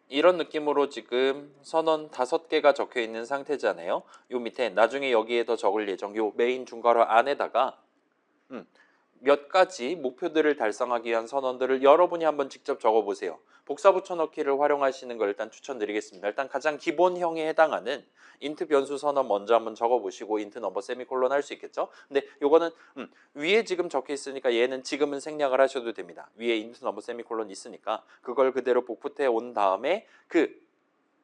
이런 느낌으로 지금 선언 5개가 적혀 있는 상태잖아요. 요 밑에 나중에 여기에 더 적을 예정 요 메인 중괄호 안에다가 음, 몇 가지 목표들을 달성하기 위한 선언들을 여러분이 한번 직접 적어보세요. 복사 붙여넣기를 활용하시는 걸 일단 추천드리겠습니다. 일단 가장 기본형에 해당하는 인트 변수 선언 먼저 한번 적어보시고 인트 넘버 세미콜론 할 수 있겠죠. 근데 요거는 위에 지금 적혀 있으니까 얘는 지금은 생략을 하셔도 됩니다. 위에 인트 넘버 세미콜론 있으니까 그걸 그대로 복붙해 온 다음에 그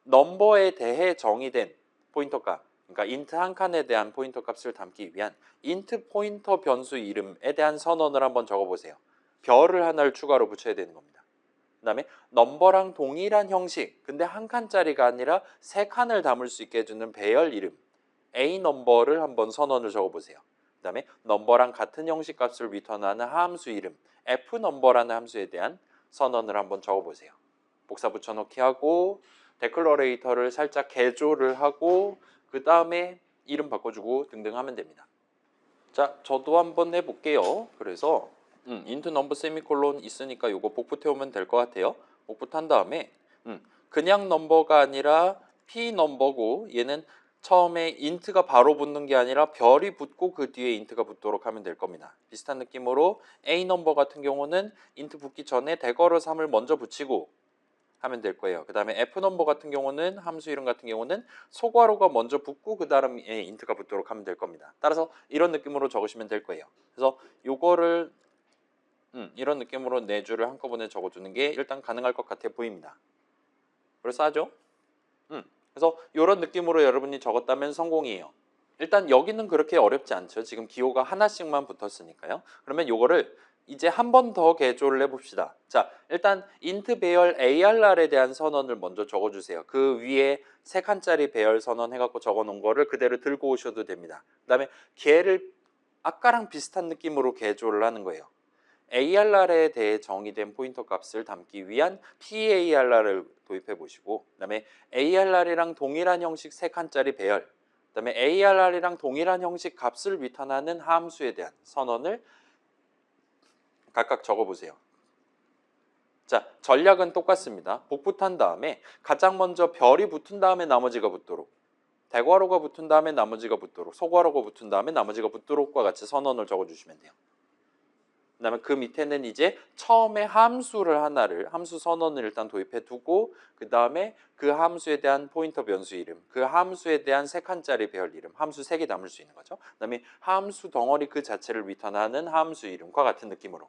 넘버에 대해 정의된 포인터 값, 그러니까 인트 한 칸에 대한 포인터 값을 담기 위한 인트 포인터 변수 이름에 대한 선언을 한번 적어보세요. 별을 하나를 추가로 붙여야 되는 겁니다. 그 다음에 넘버랑 동일한 형식, 근데 한 칸짜리가 아니라 세 칸을 담을 수 있게 해주는 배열 이름 A 넘버를 한번 선언을 적어보세요. 그 다음에 넘버랑 같은 형식 값을 리턴하는 함수 이름 F 넘버라는 함수에 대한 선언을 한번 적어보세요. 복사 붙여넣기 하고 데클러레이터를 살짝 개조를 하고 그 다음에 이름 바꿔주고 등등 하면 됩니다. 자, 저도 한번 해볼게요. 그래서 인트 넘버 세미콜론 있으니까 요거 복붙 태우면 될 것 같아요. 복붙한 다음에 그냥 넘버가 아니라 p 넘버고 얘는 처음에 인트가 바로 붙는 게 아니라 별이 붙고 그 뒤에 인트가 붙도록 하면 될 겁니다. 비슷한 느낌으로 a 넘버 같은 경우는 인트 붙기 전에 대괄호 3을 먼저 붙이고 하면 될 거예요. 그 다음에 F 넘버 같은 경우는 함수 이름 같은 경우는 소괄호가 먼저 붙고 그 다음에 인트가 붙도록 하면 될 겁니다. 따라서 이런 느낌으로 적으시면 될 거예요. 그래서 요거를 이런 느낌으로 네 줄을 한꺼번에 적어주는 게 일단 가능할 것 같아 보입니다. 그래서 하죠. 그래서 이런 느낌으로 여러분이 적었다면 성공이에요. 일단 여기는 그렇게 어렵지 않죠. 지금 기호가 하나씩만 붙었으니까요. 그러면 요거를 이제 한 번 더 개조를 해봅시다. 자, 일단 int 배열 ARR에 대한 선언을 먼저 적어주세요. 그 위에 세 칸짜리 배열 선언 해갖고 적어놓은 거를 그대로 들고 오셔도 됩니다. 그 다음에 걔를 아까랑 비슷한 느낌으로 개조를 하는 거예요. ARR에 대해 정의된 포인터 값을 담기 위한 PARR을 도입해 보시고 그 다음에 ARR이랑 동일한 형식 3칸짜리 배열 그 다음에 ARR이랑 동일한 형식 값을 리턴하는 함수에 대한 선언을 각각 적어보세요. 자, 전략은 똑같습니다. 복붙한 다음에 가장 먼저 별이 붙은 다음에 나머지가 붙도록 대괄호가 붙은 다음에 나머지가 붙도록 소괄호가 붙은 다음에 나머지가 붙도록과 같이 선언을 적어주시면 돼요. 그 다음에 그 밑에는 이제 처음에 함수를 하나를 함수 선언을 일단 도입해 두고 그 다음에 그 함수에 대한 포인터 변수 이름 그 함수에 대한 3칸짜리 배열 이름 함수 3개 담을 수 있는 거죠. 그 다음에 함수 덩어리 그 자체를 리턴하는 함수 이름과 같은 느낌으로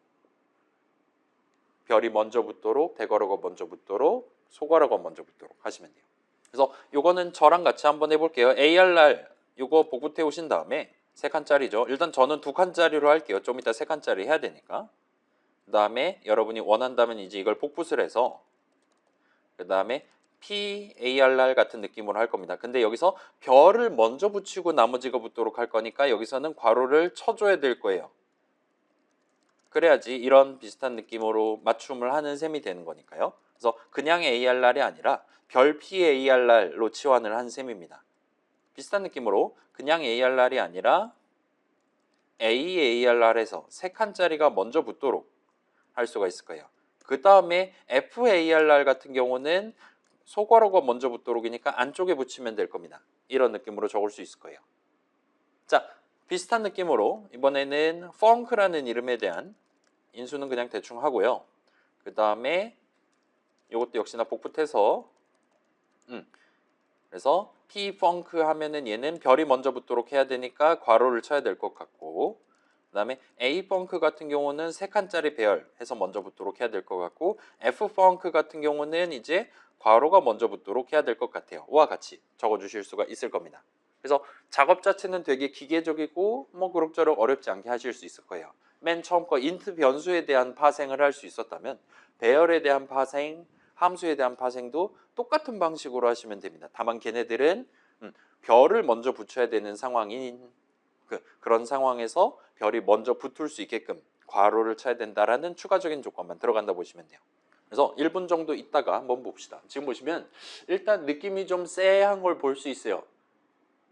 별이 먼저 붙도록 대괄호가 먼저 붙도록 소괄호가 먼저 붙도록 하시면 돼요. 그래서 요거는 저랑 같이 한번 해볼게요. ARR 요거 복붙해 오신 다음에 3칸짜리죠. 일단 저는 2칸짜리로 할게요. 좀 이따 3칸짜리 해야 되니까. 그 다음에 여러분이 원한다면 이제 이걸 복붙을 해서 그 다음에 PARR 같은 느낌으로 할 겁니다. 근데 여기서 별을 먼저 붙이고 나머지가 붙도록 할 거니까 여기서는 괄호를 쳐줘야 될 거예요. 그래야지 이런 비슷한 느낌으로 맞춤을 하는 셈이 되는 거니까요. 그래서 그냥 ARR이 아니라 별 PARR로 치환을 한 셈입니다. 비슷한 느낌으로 그냥 ARR이 아니라 AARR에서 3칸짜리가 먼저 붙도록 할 수가 있을 거예요. 그 다음에 FARR 같은 경우는 소괄호가 먼저 붙도록이니까 안쪽에 붙이면 될 겁니다. 이런 느낌으로 적을 수 있을 거예요. 자, 비슷한 느낌으로 이번에는 funk라는 이름에 대한 인수는 그냥 대충 하고요. 그 다음에 이것도 역시나 복붙해서 그래서 pfunk 하면은 얘는 별이 먼저 붙도록 해야 되니까 괄호를 쳐야 될 것 같고 그 다음에 afunk 같은 경우는 3칸짜리 배열 해서 먼저 붙도록 해야 될 것 같고 ffunk 같은 경우는 이제 괄호가 먼저 붙도록 해야 될 것 같아요. 와 같이 적어주실 수가 있을 겁니다. 그래서 작업 자체는 되게 기계적이고 뭐 그럭저럭 어렵지 않게 하실 수 있을 거예요. 맨 처음 거 int 변수에 대한 파생을 할 수 있었다면 배열에 대한 파생, 함수에 대한 파생도 똑같은 방식으로 하시면 됩니다. 다만 걔네들은 별을 먼저 붙여야 되는 상황인 그런 상황에서 별이 먼저 붙을 수 있게끔 괄호를 쳐야 된다라는 추가적인 조건만 들어간다 보시면 돼요. 그래서 1분 정도 있다가 한번 봅시다. 지금 보시면 일단 느낌이 좀 쎄한 걸 볼 수 있어요.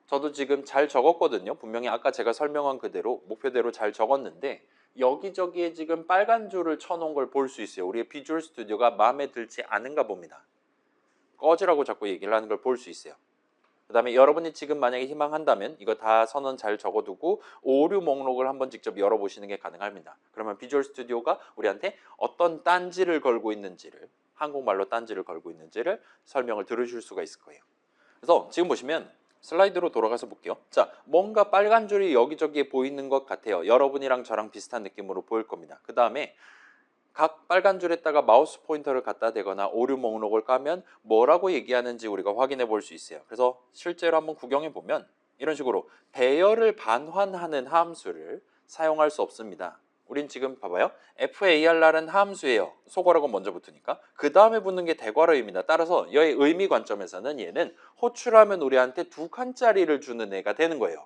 저도 지금 잘 적었거든요. 분명히 아까 제가 설명한 그대로 목표대로 잘 적었는데 여기저기에 지금 빨간 줄을 쳐놓은 걸 볼 수 있어요. 우리의 비주얼 스튜디오가 마음에 들지 않은가 봅니다. 꺼지라고 자꾸 얘기를 하는 걸 볼 수 있어요. 그 다음에 여러분이 지금 만약에 희망한다면 이거 다 선언 잘 적어두고 오류 목록을 한번 직접 열어보시는 게 가능합니다. 그러면 비주얼 스튜디오가 우리한테 어떤 딴지를 걸고 있는지를, 한국말로 딴지를 걸고 있는지를 설명을 들으실 수가 있을 거예요. 그래서 지금 보시면 슬라이드로 돌아가서 볼게요. 자, 뭔가 빨간 줄이 여기저기에 보이는 것 같아요. 여러분이랑 저랑 비슷한 느낌으로 보일 겁니다. 그 다음에 각 빨간 줄에다가 마우스 포인터를 갖다 대거나 오류 목록을 까면 뭐라고 얘기하는지 우리가 확인해 볼 수 있어요. 그래서 실제로 한번 구경해 보면 이런 식으로 배열을 반환하는 함수를 사용할 수 없습니다. 우린 지금 봐봐요. FAR라는 함수예요. 소괄호가 먼저 붙으니까. 그 다음에 붙는 게 대괄호입니다. 따라서 여의 의미 관점에서는 얘는 호출하면 우리한테 2칸짜리를 주는 애가 되는 거예요.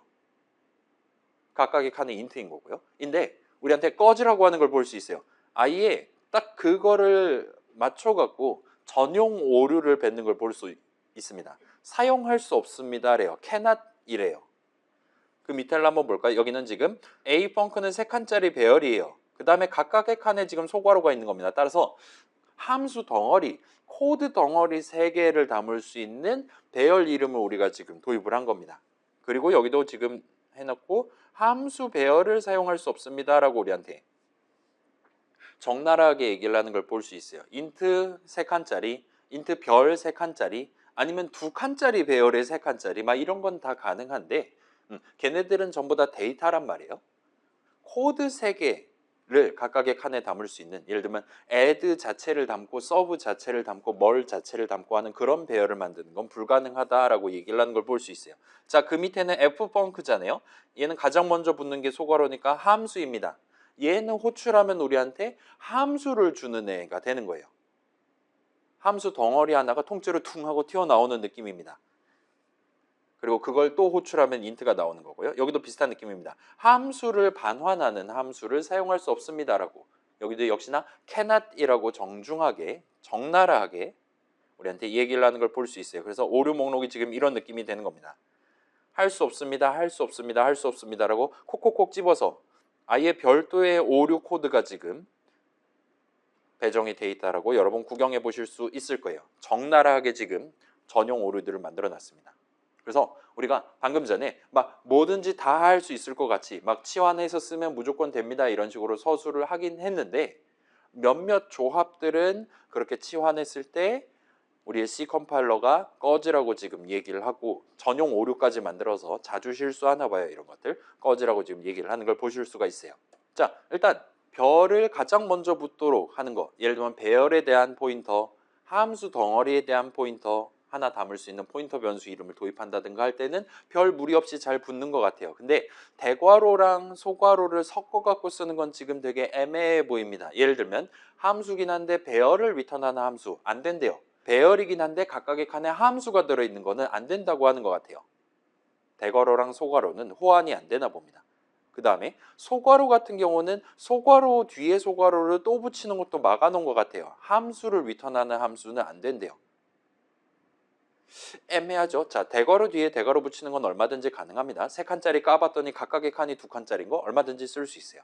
각각의 칸은 인트인 거고요. 인데 우리한테 꺼지라고 하는 걸 볼 수 있어요. 아예 딱 그거를 맞춰갖고 전용 오류를 뱉는 걸 볼 수 있습니다. 사용할 수 없습니다래요. cannot 이래요. 그 밑에를 한번 볼까요? 여기는 지금 A 펑크는 3칸짜리 배열이에요. 그 다음에 각각의 칸에 지금 소괄호가 있는 겁니다. 따라서 함수 덩어리, 코드 덩어리 3개를 담을 수 있는 배열 이름을 우리가 지금 도입을 한 겁니다. 그리고 여기도 지금 해놓고 함수 배열을 사용할 수 없습니다 라고 우리한테 적나라하게 얘기를 하는 걸 볼 수 있어요. 인트 3칸짜리, 인트 별 3칸짜리, 아니면 2칸짜리 배열의 3칸짜리 막 이런 건 다 가능한데 걔네들은 전부 다 데이터란 말이에요. 코드 3개를 각각의 칸에 담을 수 있는, 예를 들면 add 자체를 담고 serve 자체를 담고 뭘 자체를 담고 하는 그런 배열을 만드는 건 불가능하다라고 얘기를 하는 걸 볼 수 있어요. 자, 그 밑에는 ffunc잖아요. 얘는 가장 먼저 붙는 게 소괄호니까 함수입니다. 얘는 호출하면 우리한테 함수를 주는 애가 되는 거예요. 함수 덩어리 하나가 통째로 퉁 하고 튀어나오는 느낌입니다. 그리고 그걸 또 호출하면 인트가 나오는 거고요. 여기도 비슷한 느낌입니다. 함수를 반환하는 함수를 사용할 수 없습니다라고. 여기도 역시나 cannot이라고 정중하게, 적나라하게 우리한테 얘기를 하는 걸 볼 수 있어요. 그래서 오류 목록이 지금 이런 느낌이 되는 겁니다. 할 수 없습니다, 할 수 없습니다, 할 수 없습니다라고 콕콕콕 집어서 아예 별도의 오류 코드가 지금 배정이 돼 있다라고 여러분 구경해 보실 수 있을 거예요. 적나라하게 지금 전용 오류들을 만들어 놨습니다. 그래서 우리가 방금 전에 막 뭐든지 다 할 수 있을 것 같이 막 치환해서 쓰면 무조건 됩니다 이런 식으로 서술을 하긴 했는데 몇몇 조합들은 그렇게 치환했을 때 우리의 C 컴파일러가 꺼지라고 지금 얘기를 하고 전용 오류까지 만들어서 자주 실수하나 봐요. 이런 것들 꺼지라고 지금 얘기를 하는 걸 보실 수가 있어요. 자, 일단 별을 가장 먼저 붙도록 하는 거, 예를 들면 배열에 대한 포인터, 함수 덩어리에 대한 포인터 하나 담을 수 있는 포인터 변수 이름을 도입한다든가 할 때는 별 무리 없이 잘 붙는 것 같아요. 근데 대괄호랑 소괄호를 섞어 갖고 쓰는 건 지금 되게 애매해 보입니다. 예를 들면 함수긴 한데 배열을 리턴하는 함수 안 된대요. 배열이긴 한데 각각의 칸에 함수가 들어있는 거는 안 된다고 하는 것 같아요. 대괄호랑 소괄호는 호환이 안 되나 봅니다. 그 다음에 소괄호 같은 경우는 소괄호 뒤에 소괄호를 또 붙이는 것도 막아놓은 것 같아요. 함수를 리턴하는 함수는 안 된대요. 애매하죠. 자, 대괄호 뒤에 대괄호 붙이는 건 얼마든지 가능합니다. 3칸짜리 까봤더니 각각의 칸이 2칸짜리인 거 얼마든지 쓸 수 있어요.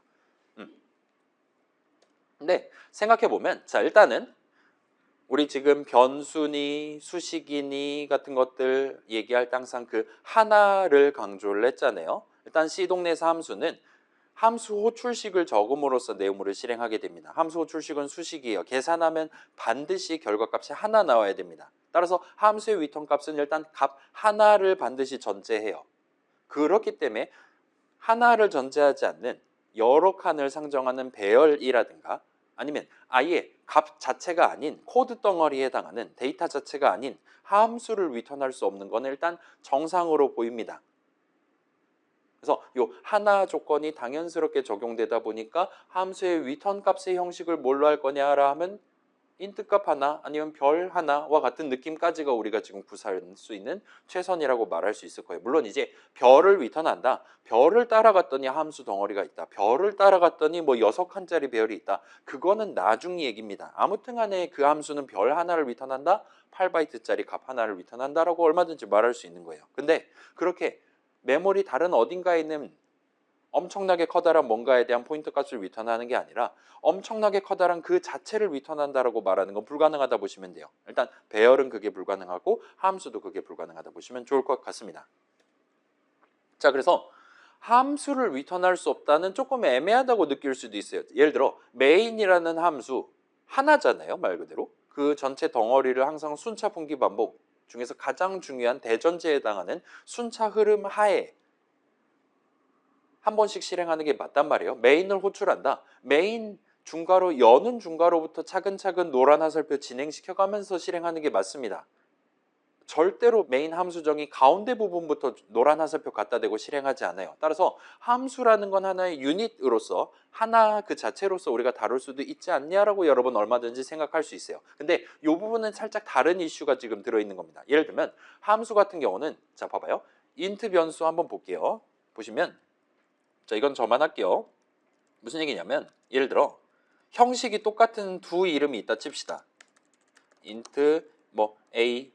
근데 생각해보면 자, 일단은 우리 지금 변수니 수식이니 같은 것들 얘기할 때 항상 그 하나를 강조를 했잖아요. 일단 C 동네에서 함수는 함수 호출식을 적음으로써 내용물을 실행하게 됩니다. 함수 호출식은 수식이에요. 계산하면 반드시 결과값이 하나 나와야 됩니다. 따라서 함수의 리턴 값은 일단 값 하나를 반드시 전제해요. 그렇기 때문에 하나를 전제하지 않는 여러 칸을 상정하는 배열이라든가 아니면 아예 값 자체가 아닌 코드 덩어리에 해당하는 데이터 자체가 아닌 함수를 리턴할 수 없는 건 일단 정상으로 보입니다. 그래서 이 하나 조건이 당연스럽게 적용되다 보니까 함수의 리턴 값의 형식을 뭘로 할 거냐라 하면 인트 값 하나 아니면 별 하나와 같은 느낌까지가 우리가 지금 구사할 수 있는 최선이라고 말할 수 있을 거예요. 물론 이제 별을 리턴한다. 별을 따라갔더니 함수 덩어리가 있다. 별을 따라갔더니 뭐 6칸짜리 배열이 있다. 그거는 나중 얘기입니다. 아무튼 간에 그 함수는 별 하나를 리턴한다. 8바이트짜리 값 하나를 리턴한다라고 얼마든지 말할 수 있는 거예요. 근데 그렇게 메모리 다른 어딘가에 있는 엄청나게 커다란 뭔가에 대한 포인트 값을 리턴하는 게 아니라 엄청나게 커다란 그 자체를 리턴한다라고 말하는 건 불가능하다 보시면 돼요. 일단 배열은 그게 불가능하고 함수도 그게 불가능하다 보시면 좋을 것 같습니다. 자, 그래서 함수를 리턴할 수 없다는 조금 애매하다고 느낄 수도 있어요. 예를 들어 main이라는 함수 하나잖아요, 말 그대로. 그 전체 덩어리를 항상 순차 분기 반복 중에서 가장 중요한 대전제에 해당하는 순차 흐름 하에 한 번씩 실행하는 게 맞단 말이에요. 메인을 호출한다. 메인 중괄호 여는 중괄호부터 차근차근 노란 화살표 진행시켜가면서 실행하는 게 맞습니다. 절대로 메인 함수정이 가운데 부분부터 노란 화살표 갖다 대고 실행하지 않아요. 따라서 함수라는 건 하나의 유닛으로서 하나 그 자체로서 우리가 다룰 수도 있지 않냐라고 여러분 얼마든지 생각할 수 있어요. 근데 이 부분은 살짝 다른 이슈가 지금 들어있는 겁니다. 예를 들면 함수 같은 경우는 자 봐봐요. int 변수 한번 볼게요. 보시면 자 이건 저만 할게요. 무슨 얘기냐면 예를 들어 형식이 똑같은 두 이름이 있다 칩시다. int 뭐 a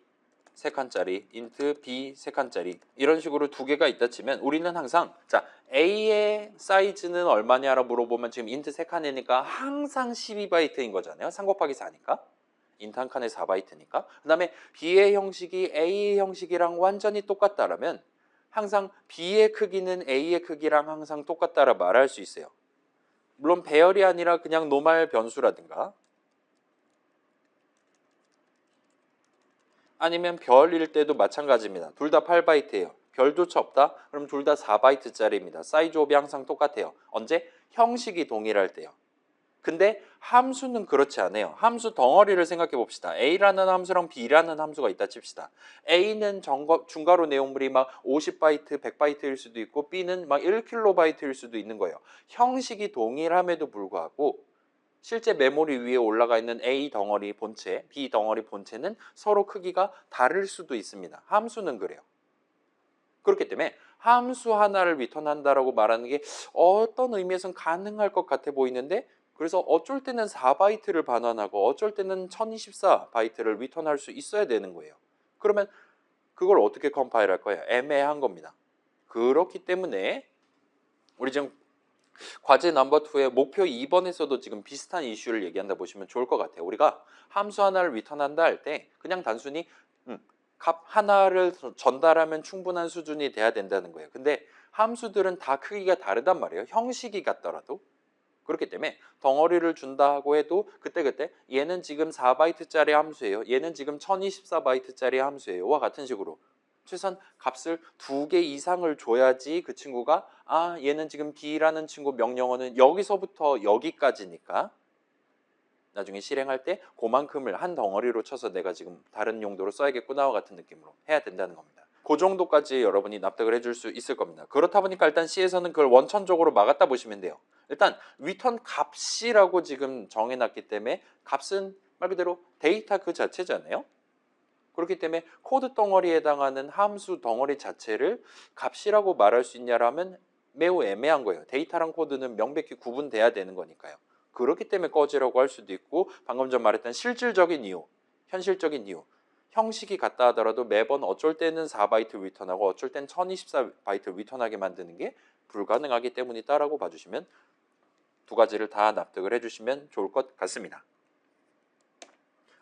세 칸짜리, int b 세 칸짜리 이런 식으로 두 개가 있다 치면 우리는 항상 자 a의 사이즈는 얼마냐라고 물어보면 지금 int 세 칸이니까 항상 12바이트인 거잖아요. 3 곱하기 4니까. int 한 칸에 4바이트니까. 그 다음에 b의 형식이 a의 형식이랑 완전히 똑같다라면 항상 b의 크기는 a의 크기랑 항상 똑같다라 말할 수 있어요. 물론 배열이 아니라 그냥 노말 변수라든가 아니면 별일 때도 마찬가지입니다. 둘 다 8바이트예요. 별조차 없다? 그럼 둘 다 4바이트짜리입니다. 사이즈 옵이 항상 똑같아요. 언제? 형식이 동일할 때요. 근데 함수는 그렇지 않아요. 함수 덩어리를 생각해 봅시다. A라는 함수랑 B라는 함수가 있다 칩시다. A는 중괄호 내용물이 막 50바이트, 100바이트일 수도 있고 B는 막 1킬로바이트일 수도 있는 거예요. 형식이 동일함에도 불구하고 실제 메모리 위에 올라가 있는 A 덩어리 본체, B 덩어리 본체는 서로 크기가 다를 수도 있습니다. 함수는 그래요. 그렇기 때문에 함수 하나를 리턴한다라고 말하는 게 어떤 의미에서는 가능할 것 같아 보이는데 그래서 어쩔 때는 4바이트를 반환하고 어쩔 때는 1024바이트를 리턴할 수 있어야 되는 거예요. 그러면 그걸 어떻게 컴파일 할 거예요? 애매한 겁니다. 그렇기 때문에 우리 지금 과제 넘버 2의 목표 2번에서도 지금 비슷한 이슈를 얘기한다 보시면 좋을 것 같아요. 우리가 함수 하나를 리턴한다 할 때 그냥 단순히 값 하나를 전달하면 충분한 수준이 돼야 된다는 거예요. 근데 함수들은 다 크기가 다르단 말이에요. 형식이 같더라도. 그렇기 때문에 덩어리를 준다고 해도 그때그때 얘는 지금 4바이트짜리 함수예요. 얘는 지금 1024바이트짜리 함수예요.와 같은 식으로 최소한 값을 2개 이상을 줘야지 그 친구가 아 얘는 지금 B라는 친구 명령어는 여기서부터 여기까지니까 나중에 실행할 때 그만큼을 한 덩어리로 쳐서 내가 지금 다른 용도로 써야겠구나와 같은 느낌으로 해야 된다는 겁니다. 그 정도까지 여러분이 납득을 해줄 수 있을 겁니다. 그렇다 보니까 일단 C에서는 그걸 원천적으로 막았다 보시면 돼요. 일단 리턴 값이라고 지금 정해놨기 때문에 값은 말 그대로 데이터 그 자체잖아요. 그렇기 때문에 코드 덩어리에 해당하는 함수 덩어리 자체를 값이라고 말할 수 있냐라면 매우 애매한 거예요. 데이터랑 코드는 명백히 구분돼야 되는 거니까요. 그렇기 때문에 꺼지라고 할 수도 있고 방금 전 말했던 실질적인 이유, 현실적인 이유 형식이 같다 하더라도 매번 어쩔 때는 4바이트 리턴하고 어쩔 땐 1024바이트 리턴하게 만드는 게 불가능하기 때문이다라고 봐주시면 두 가지를 다 납득을 해주시면 좋을 것 같습니다.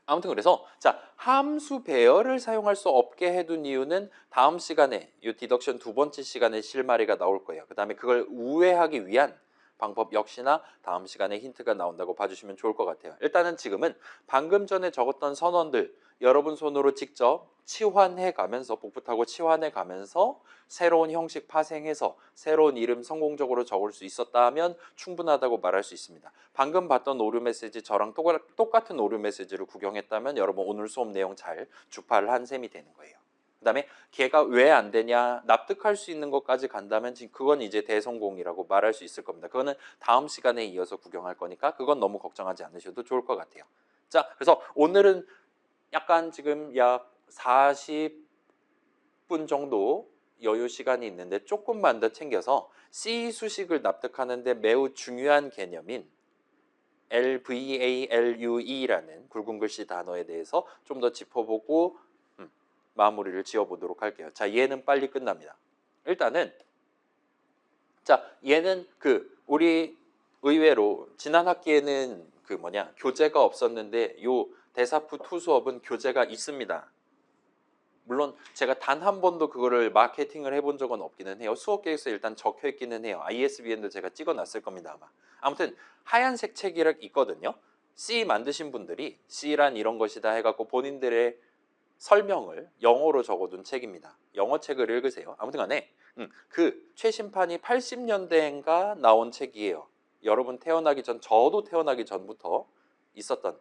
아무튼 그래서 자 함수 배열을 사용할 수 없게 해둔 이유는 다음 시간에 이 디덕션 두 번째 시간에 실마리가 나올 거예요. 그 다음에 그걸 우회하기 위한 방법 역시나 다음 시간에 힌트가 나온다고 봐주시면 좋을 것 같아요. 일단은 지금은 방금 전에 적었던 선언들 여러분 손으로 직접 치환해 가면서 복붙하고 치환해 가면서 새로운 형식 파생해서 새로운 이름 성공적으로 적을 수 있었다면 충분하다고 말할 수 있습니다. 방금 봤던 오류 메시지 저랑 똑같은 오류 메시지를 구경했다면 여러분 오늘 수업 내용 잘 주파를 한 셈이 되는 거예요. 그 다음에 걔가 왜 안 되냐 납득할 수 있는 것까지 간다면 지금 그건 이제 대성공이라고 말할 수 있을 겁니다. 그거는 다음 시간에 이어서 구경할 거니까 그건 너무 걱정하지 않으셔도 좋을 것 같아요. 자, 그래서 오늘은 약간 지금 약 40분 정도 여유 시간이 있는데 조금만 더 챙겨서 C 수식을 납득하는데 매우 중요한 개념인 LVALUE라는 굵은 글씨 단어에 대해서 좀 더 짚어보고 마무리를 지어보도록 할게요. 자, 얘는 빨리 끝납니다. 일단은 자, 얘는 우리 의외로 지난 학기에는 교재가 없었는데 요 대사프 투 수업은 교재가 있습니다. 물론 제가 단 한 번도 그거를 마케팅을 해본 적은 없기는 해요. 수업 계획서에 일단 적혀 있기는 해요. ISBN도 제가 찍어놨을 겁니다 아마. 아무튼 하얀색 책이 있거든요. C 만드신 분들이 C란 이런 것이다 해갖고 본인들의 설명을 영어로 적어둔 책입니다. 영어 책을 읽으세요. 아무튼 간에 그 최신판이 80년대인가 나온 책이에요. 여러분 태어나기 전, 저도 태어나기 전부터 있었던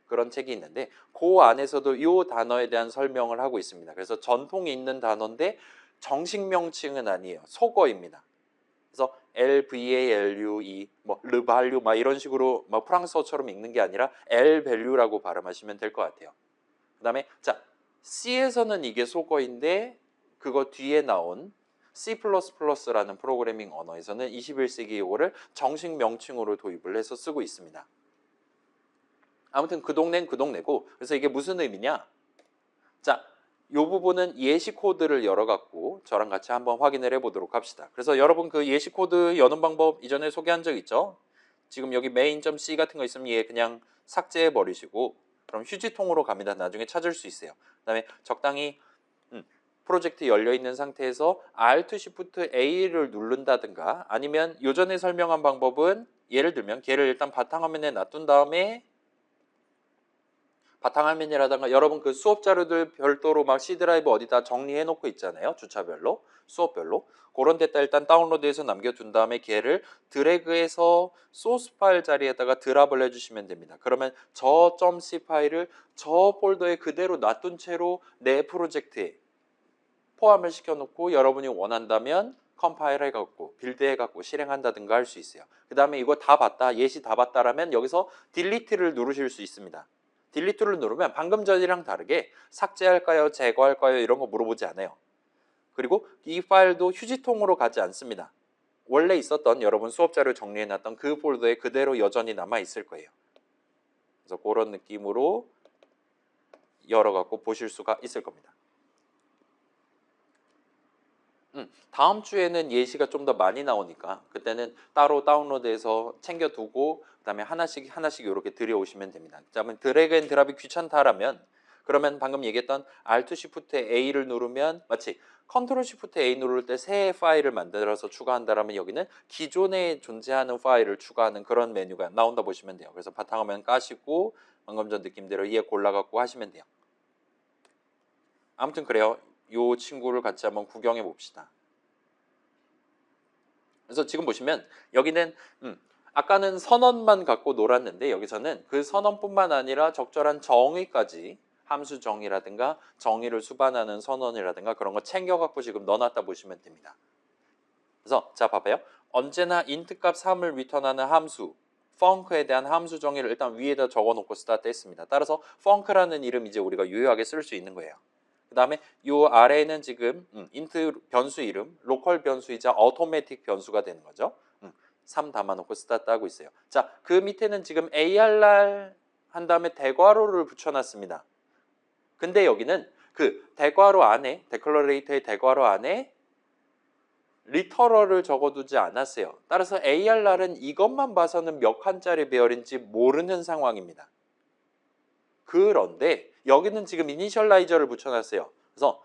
그런 책이 있는데 그 안에서도 이 단어에 대한 설명을 하고 있습니다. 그래서 전통이 있는 단어인데 정식 명칭은 아니에요. 속어입니다. 그래서 LVALUE, 르발류 이런 식으로 프랑스어처럼 읽는 게 아니라 L밸류라고 발음하시면 될 것 같아요. 그 다음에 자, C에서는 이게 속어인데 그거 뒤에 나온 C++라는 프로그래밍 언어에서는 21세기 이거를 정식 명칭으로 도입을 해서 쓰고 있습니다. 아무튼 그 동네는 그 동네고, 그래서 이게 무슨 의미냐? 자, 이 부분은 예시 코드를 열어갖고 저랑 같이 한번 확인을 해보도록 합시다. 그래서 여러분 그 예시 코드 여는 방법 이전에 소개한 적 있죠? 지금 여기 main.c 같은 거 있으면 얘 그냥 삭제해 버리시고 그럼 휴지통으로 갑니다. 나중에 찾을 수 있어요. 그 다음에 적당히 프로젝트 열려 있는 상태에서 Alt Shift A를 누른다든가 아니면 요전에 설명한 방법은 예를 들면 걔를 일단 바탕화면에 놔둔 다음에 바탕화면이라든가 여러분 그 수업 자료들 별도로 C 드라이브 어디다 정리해 놓고 있잖아요. 주차별로, 수업별로. 그런 데다 일단 다운로드해서 남겨둔 다음에 걔를 드래그해서 소스 파일 자리에다가 드랍을 해주시면 됩니다. 그러면 저 .c 파일을 저 폴더에 그대로 놔둔 채로 내 프로젝트에 포함을 시켜놓고 여러분이 원한다면 컴파일 해갖고 빌드 해갖고 실행한다든가 할 수 있어요. 그 다음에 이거 다 봤다, 예시 다 봤다라면 여기서 딜리트를 누르실 수 있습니다. 딜리트를 누르면 방금 전이랑 다르게 삭제할까요, 제거할까요 이런 거 물어보지 않아요. 그리고 이 파일도 휴지통으로 가지 않습니다. 원래 있었던 여러분 수업 자료 정리해놨던 그 폴더에 그대로 여전히 남아 있을 거예요. 그래서 그런 느낌으로 열어갖고 보실 수가 있을 겁니다. 다음 주에는 예시가 좀 더 많이 나오니까 그때는 따로 다운로드해서 챙겨두고 그다음에 하나씩 이렇게 들여오시면 됩니다. 그러면 드래그 앤 드랍이 귀찮다라면 그러면 방금 얘기했던 Alt Shift A를 누르면 마치 Ctrl Shift A 누를 때 새 파일을 만들어서 추가한다라면 여기는 기존에 존재하는 파일을 추가하는 그런 메뉴가 나온다 보시면 돼요. 그래서 바탕화면 까시고 방금 전 느낌대로 얘 골라갖고 하시면 돼요. 아무튼 그래요. 요 친구를 같이 한번 구경해 봅시다. 그래서 지금 보시면 여기는 아까는 선언만 갖고 놀았는데 여기서는 그 선언뿐만 아니라 적절한 정의까지 함수 정의라든가 정의를 수반하는 선언이라든가 그런 거 챙겨 갖고 지금 넣어놨다 보시면 됩니다. 그래서 자 봐봐요. 언제나 int 값 3을 리턴하는 함수 func에 대한 함수 정의를 일단 위에다 적어놓고 스타트 했습니다. 따라서 func라는 이름 이제 우리가 유효하게 쓸 수 있는 거예요. 그 다음에 요 아래에는 지금 int 변수 이름, 로컬 변수이자 automatic 변수가 되는 거죠. 3 담아놓고 스타트 하고 있어요. 자, 그 밑에는 지금 ARR 한 다음에 대괄호를 붙여놨습니다. 근데 여기는 그 대괄호 안에, 데클러레이터의 대괄호 안에 리터럴을 적어두지 않았어요. 따라서 ARR은 이것만 봐서는 몇 칸짜리 배열인지 모르는 상황입니다. 그런데 여기는 지금 이니셜라이저를 붙여놨어요. 그래서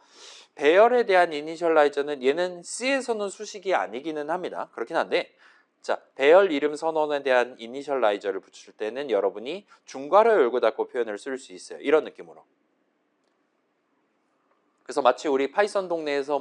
배열에 대한 이니셜라이저는 얘는 C에서는 수식이 아니기는 합니다. 그렇긴 한데 자, 배열 이름 선언에 대한 이니셜라이저를 붙일 때는 여러분이 중괄호 열고 닫고 표현을 쓸 수 있어요. 이런 느낌으로. 그래서 마치 우리 파이썬 동네에서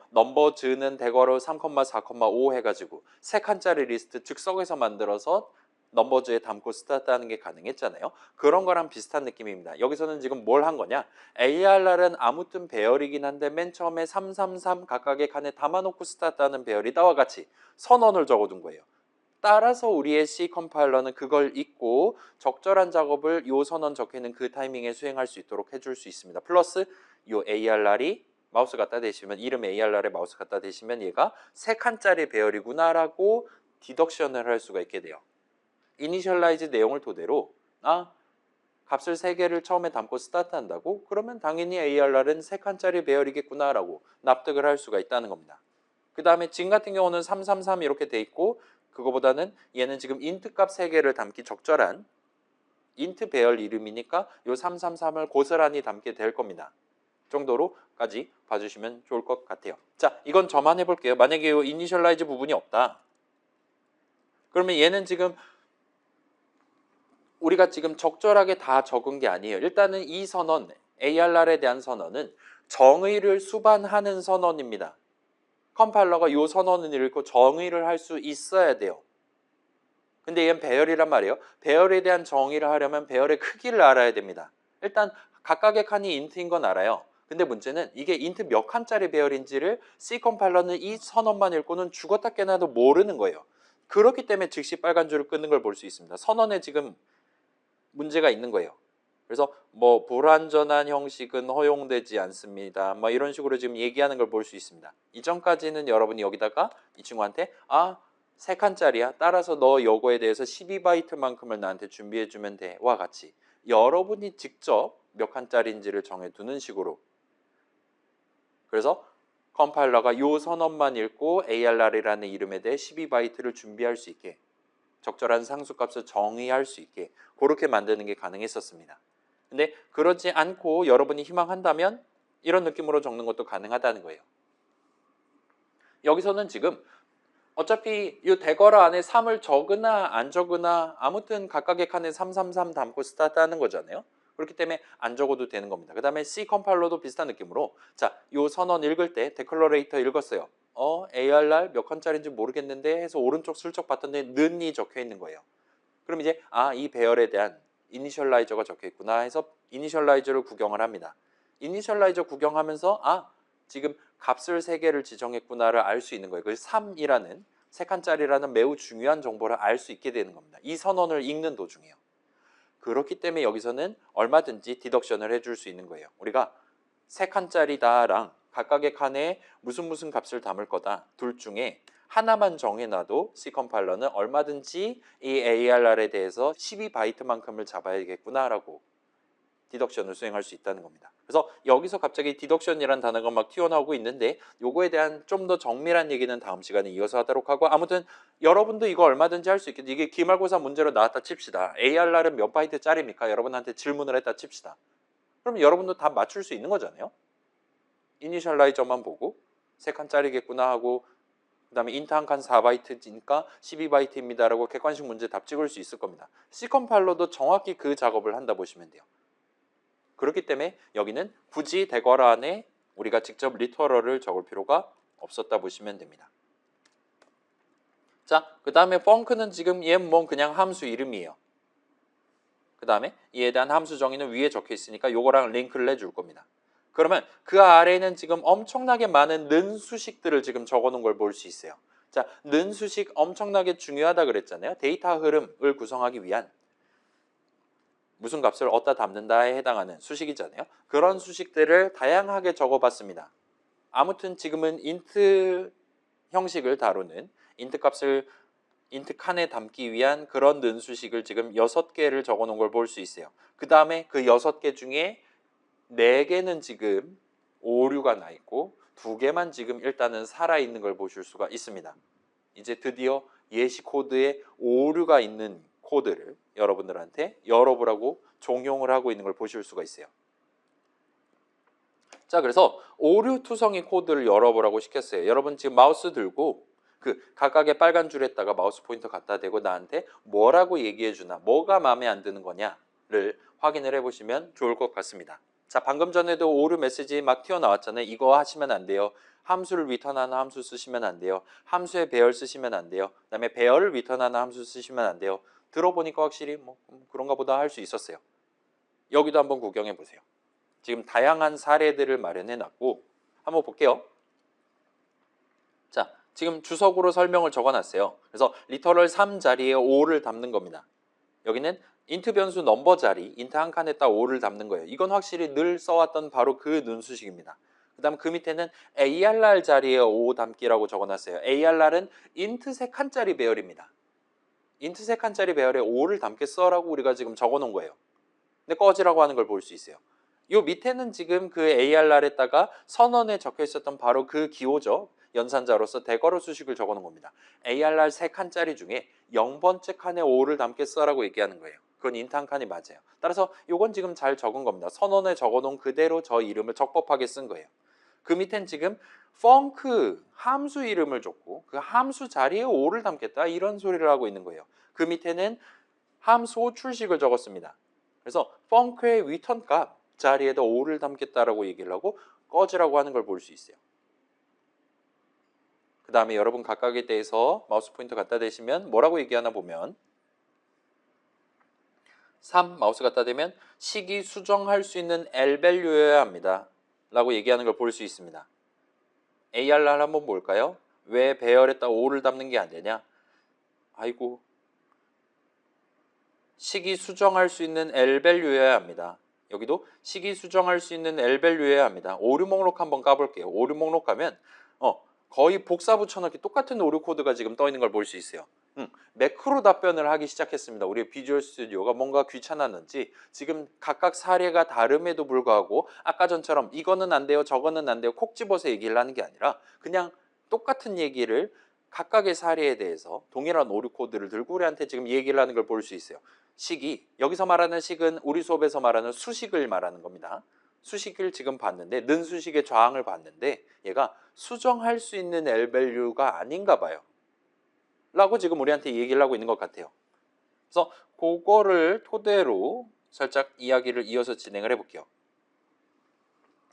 넘버즈는 대괄호 3,4,5 해가지고 3칸짜리 리스트 즉석에서 만들어서 넘버즈에 담고 스타트하는 게 가능했잖아요. 그런 거랑 비슷한 느낌입니다. 여기서는 지금 뭘 한 거냐? ARR은 아무튼 배열이긴 한데 맨 처음에 333 각각의 칸에 담아놓고 스타트하는 배열이다와 같이 선언을 적어둔 거예요. 따라서 우리의 C 컴파일러는 그걸 읽고 적절한 작업을 요 선언 적혀있는 그 타이밍에 수행할 수 있도록 해줄 수 있습니다. 플러스 요 ARR이 마우스 갖다 대시면 이름 ARR에 마우스 갖다 대시면 얘가 3칸짜리 배열이구나 라고 디덕션을 할 수가 있게 돼요. 이니셜라이즈 내용을 토대로 값을 3개를 처음에 담고 스타트한다고? 그러면 당연히 ARR은 3칸짜리 배열이겠구나 라고 납득을 할 수가 있다는 겁니다. 그 다음에 지금 같은 경우는 333 이렇게 돼 있고 그거보다는 얘는 지금 인트 값 3개를 담기 적절한 인트 배열 이름이니까 요 333을 고스란히 담게 될 겁니다. 정도로까지 봐주시면 좋을 것 같아요. 자, 이건 저만 해볼게요. 만약에 요 이니셜라이즈 부분이 없다. 그러면 얘는 지금 우리가 지금 적절하게 다 적은 게 아니에요. 일단은 이 선언, ARR에 대한 선언은 정의를 수반하는 선언입니다. 컴파일러가 이 선언을 읽고 정의를 할 수 있어야 돼요. 근데 얘는 배열이란 말이에요. 배열에 대한 정의를 하려면 배열의 크기를 알아야 됩니다. 일단 각각의 칸이 인트인 건 알아요. 근데 문제는 이게 인트 몇 칸짜리 배열인지를 C 컴파일러는 이 선언만 읽고는 죽었다 깨나도 모르는 거예요. 그렇기 때문에 즉시 빨간 줄을 끄는 걸 볼 수 있습니다. 선언에 지금 문제가 있는 거예요. 그래서 뭐 불완전한 형식은 허용되지 않습니다. 뭐 이런 식으로 지금 얘기하는 걸 볼 수 있습니다. 이전까지는 여러분이 여기다가 이 친구한테 3칸짜리야. 따라서 너 요거에 대해서 12바이트만큼을 나한테 준비해주면 돼. 와 같이 여러분이 직접 몇 칸짜리인지를 정해두는 식으로. 그래서 컴파일러가 요 선언만 읽고 ARR이라는 이름에 대해 12바이트를 준비할 수 있게 적절한 상수값을 정의할 수 있게 그렇게 만드는 게 가능했었습니다. 근데 그러지 않고 여러분이 희망한다면 이런 느낌으로 적는 것도 가능하다는 거예요. 여기서는 지금 어차피 이 대괄호 안에 3을 적으나 안 적으나 아무튼 각각의 칸에 333 담고 스타트하는 거잖아요. 그렇기 때문에 안 적어도 되는 겁니다. 그 다음에 C 컴파일러도 비슷한 느낌으로 자, 이 선언 읽을 때 데클러레이터 읽었어요. ARR 몇 칸짜리인지 모르겠는데 해서 오른쪽 슬쩍 봤더니 는이 적혀 있는 거예요. 그럼 이제 이 배열에 대한 이니셜라이저가 적혀 있구나 해서 이니셜라이저를 구경을 합니다. 이니셜라이저 구경하면서 지금 값을 3개를 지정했구나를 알 수 있는 거예요. 그 3이라는 3칸짜리라는 매우 중요한 정보를 알 수 있게 되는 겁니다. 이 선언을 읽는 도중에요. 그렇기 때문에 여기서는 얼마든지 디덕션을 해줄 수 있는 거예요. 우리가 3칸짜리다랑 각각의 칸에 무슨 값을 담을 거다. 둘 중에 하나만 정해놔도 C 컴파일러는 얼마든지 이 ARR에 대해서 12바이트만큼을 잡아야겠구나라고 디덕션을 수행할 수 있다는 겁니다. 그래서 여기서 갑자기 디덕션이라는 단어가 막 튀어나오고 있는데 요거에 대한 좀 더 정밀한 얘기는 다음 시간에 이어서 하도록 하고 아무튼 여러분도 이거 얼마든지 할 수 있겠죠. 이게 기말고사 문제로 나왔다 칩시다. ARR은 몇 바이트짜리입니까? 여러분한테 질문을 했다 칩시다. 그럼 여러분도 다 맞출 수 있는 거잖아요. 이니셜라이저만 보고 3칸짜리겠구나 하고 그 다음에 인트 한 칸 4바이트니까 12바이트입니다라고 객관식 문제 답 찍을 수 있을 겁니다. C 컴파일러도 정확히 그 작업을 한다 보시면 돼요. 그렇기 때문에 여기는 굳이 대괄호 안에 우리가 직접 리터럴을 적을 필요가 없었다 보시면 됩니다. 자, 그 다음에 펑크는 지금 얘 뭐 그냥 함수 이름이에요. 그 다음에 이에 대한 함수 정의는 위에 적혀 있으니까 요거랑 링크를 해줄 겁니다. 그러면 그 아래에는 지금 엄청나게 많은 는 수식들을 지금 적어 놓은 걸 볼 수 있어요. 자, 는 수식 엄청나게 중요하다 그랬잖아요. 데이터 흐름을 구성하기 위한 무슨 값을 어디다 담는다에 해당하는 수식이잖아요. 그런 수식들을 다양하게 적어봤습니다. 아무튼 지금은 인트 형식을 다루는 인트 값을 인트 칸에 담기 위한 그런 는 수식을 지금 6개를 적어 놓은 걸 볼 수 있어요. 그 다음에 그 6개 중에 4개는 지금 오류가 나 있고 2개만 지금 일단은 살아있는 걸 보실 수가 있습니다. 이제 드디어 예시 코드에 오류가 있는 코드를 여러분들한테 열어보라고 종용을 하고 있는 걸 보실 수가 있어요. 자, 그래서 오류 투성이 코드를 열어보라고 시켰어요. 여러분 지금 마우스 들고 그 각각의 빨간 줄에다가 마우스 포인터 갖다 대고 나한테 뭐라고 얘기해 주나, 뭐가 마음에 안 드는 거냐를 확인을 해보시면 좋을 것 같습니다. 자, 방금 전에도 오류 메시지 막 튀어나왔잖아요. 이거 하시면 안 돼요. 함수를 리턴하는 함수 쓰시면 안 돼요. 함수의 배열 쓰시면 안 돼요. 그 다음에 배열을 리턴하는 함수 쓰시면 안 돼요. 들어보니까 확실히 뭐 그런가 보다 할 수 있었어요. 여기도 한번 구경해 보세요. 지금 다양한 사례들을 마련해 놨고 한번 볼게요. 자, 지금 주석으로 설명을 적어 놨어요. 그래서 리터럴 3 자리에 5를 담는 겁니다. 여기는 인트 변수 넘버 자리, 인트 한 칸에다 5를 담는 거예요. 이건 확실히 늘 써왔던 바로 그 눈수식입니다. 그 다음 그 밑에는 ARR 자리에 5 담기라고 적어놨어요. ARR은 인트 3칸짜리 배열입니다. 인트 3칸짜리 배열에 5를 담겠어라고 우리가 지금 적어놓은 거예요. 근데 꺼지라고 하는 걸 볼 수 있어요. 요 밑에는 지금 그 ARR에다가 선언에 적혀 있었던 바로 그 기호죠. 연산자로서 대괄호 수식을 적어 놓은 겁니다. ARR 3칸짜리 중에 0번째 칸에 5를 담겠어라고 얘기하는 거예요. 그건 인트 칸이 맞아요. 따라서 요건 지금 잘 적은 겁니다. 선언에 적어 놓은 그대로 저 이름을 적법하게 쓴 거예요. 그 밑엔 지금 펑크 함수 이름을 줬고 그 함수 자리에 5를 담겠다 이런 소리를 하고 있는 거예요. 그 밑에는 함수 호출식을 적었습니다. 그래서 펑크의 리턴 값 자리에다 5를 담겠다라고 얘기를 하고 꺼지라고 하는 걸 볼 수 있어요. 그 다음에 여러분 각각에 대해서 마우스 포인터 갖다 대시면 뭐라고 얘기하나 보면 3 마우스 갖다 대면 식이 수정할 수 있는 L밸류여야 합니다. 라고 얘기하는 걸 볼 수 있습니다. ARR 한번 볼까요? 왜 배열에다 5를 담는 게 안 되냐? 아이고 식이 수정할 수 있는 L밸류여야 합니다. 여기도 식이 수정할 수 있는 L밸류여야 합니다. 오류 목록 한번 까볼게요. 오류 목록 가면 거의 복사 붙여넣기 똑같은 오류 코드가 지금 떠 있는 걸 볼 수 있어요. 매크로 답변을 하기 시작했습니다. 우리 비주얼 스튜디오가 뭔가 귀찮았는지 지금 각각 사례가 다름에도 불구하고 아까 전처럼 이거는 안 돼요, 저거는 안 돼요 콕 집어서 얘기를 하는 게 아니라 그냥 똑같은 얘기를 각각의 사례에 대해서 동일한 오류 코드를 들고 우리한테 지금 얘기를 하는 걸 볼 수 있어요. 식이 여기서 말하는 식은 우리 수업에서 말하는 수식을 말하는 겁니다. 수식을 지금 봤는데 는 수식의 좌항을 봤는데 얘가 수정할 수 있는 L밸류가 아닌가 봐요. 라고 지금 우리한테 얘기를 하고 있는 것 같아요. 그래서 그거를 토대로 살짝 이야기를 이어서 진행을 해볼게요.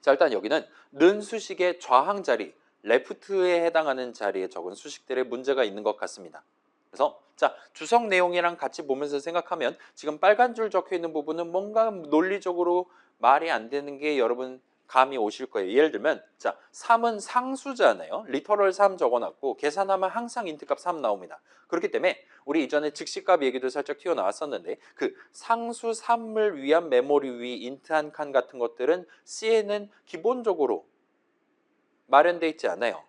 자, 일단 여기는 는 수식의 좌항 자리, 레프트에 해당하는 자리에 적은 수식들의 문제가 있는 것 같습니다. 그래서 자, 주석 내용이랑 같이 보면서 생각하면 지금 빨간 줄 적혀 있는 부분은 뭔가 논리적으로 말이 안 되는 게 여러분 감이 오실 거예요. 예를 들면 자, 3은 상수잖아요. 리터럴 3 적어놨고 계산하면 항상 인트값 3 나옵니다. 그렇기 때문에 우리 이전에 즉시값 얘기도 살짝 튀어나왔었는데 그 상수 3을 위한 메모리 위 인트 한 칸 같은 것들은 C에는 기본적으로 마련되어 있지 않아요.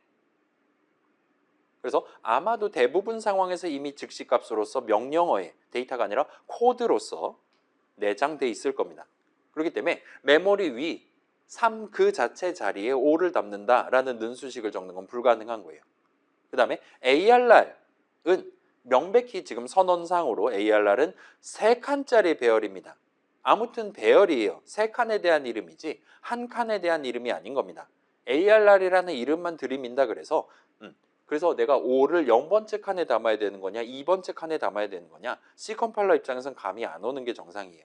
그래서 아마도 대부분 상황에서 이미 즉시값으로서 명령어에 데이터가 아니라 코드로서 내장돼 있을 겁니다. 그렇기 때문에 메모리 위 3 그 자체 자리에 5를 담는다라는 는수식을 적는 건 불가능한 거예요. 그 다음에 ARR은 명백히 지금 선언상으로 ARR은 3칸짜리 배열입니다. 아무튼 배열이에요. 3칸에 대한 이름이지 한 칸에 대한 이름이 아닌 겁니다. ARR이라는 이름만 들이민다 그래서 내가 5를 0번째 칸에 담아야 되는 거냐 2번째 칸에 담아야 되는 거냐 C 컴파일러 입장에선 감이 안 오는 게 정상이에요.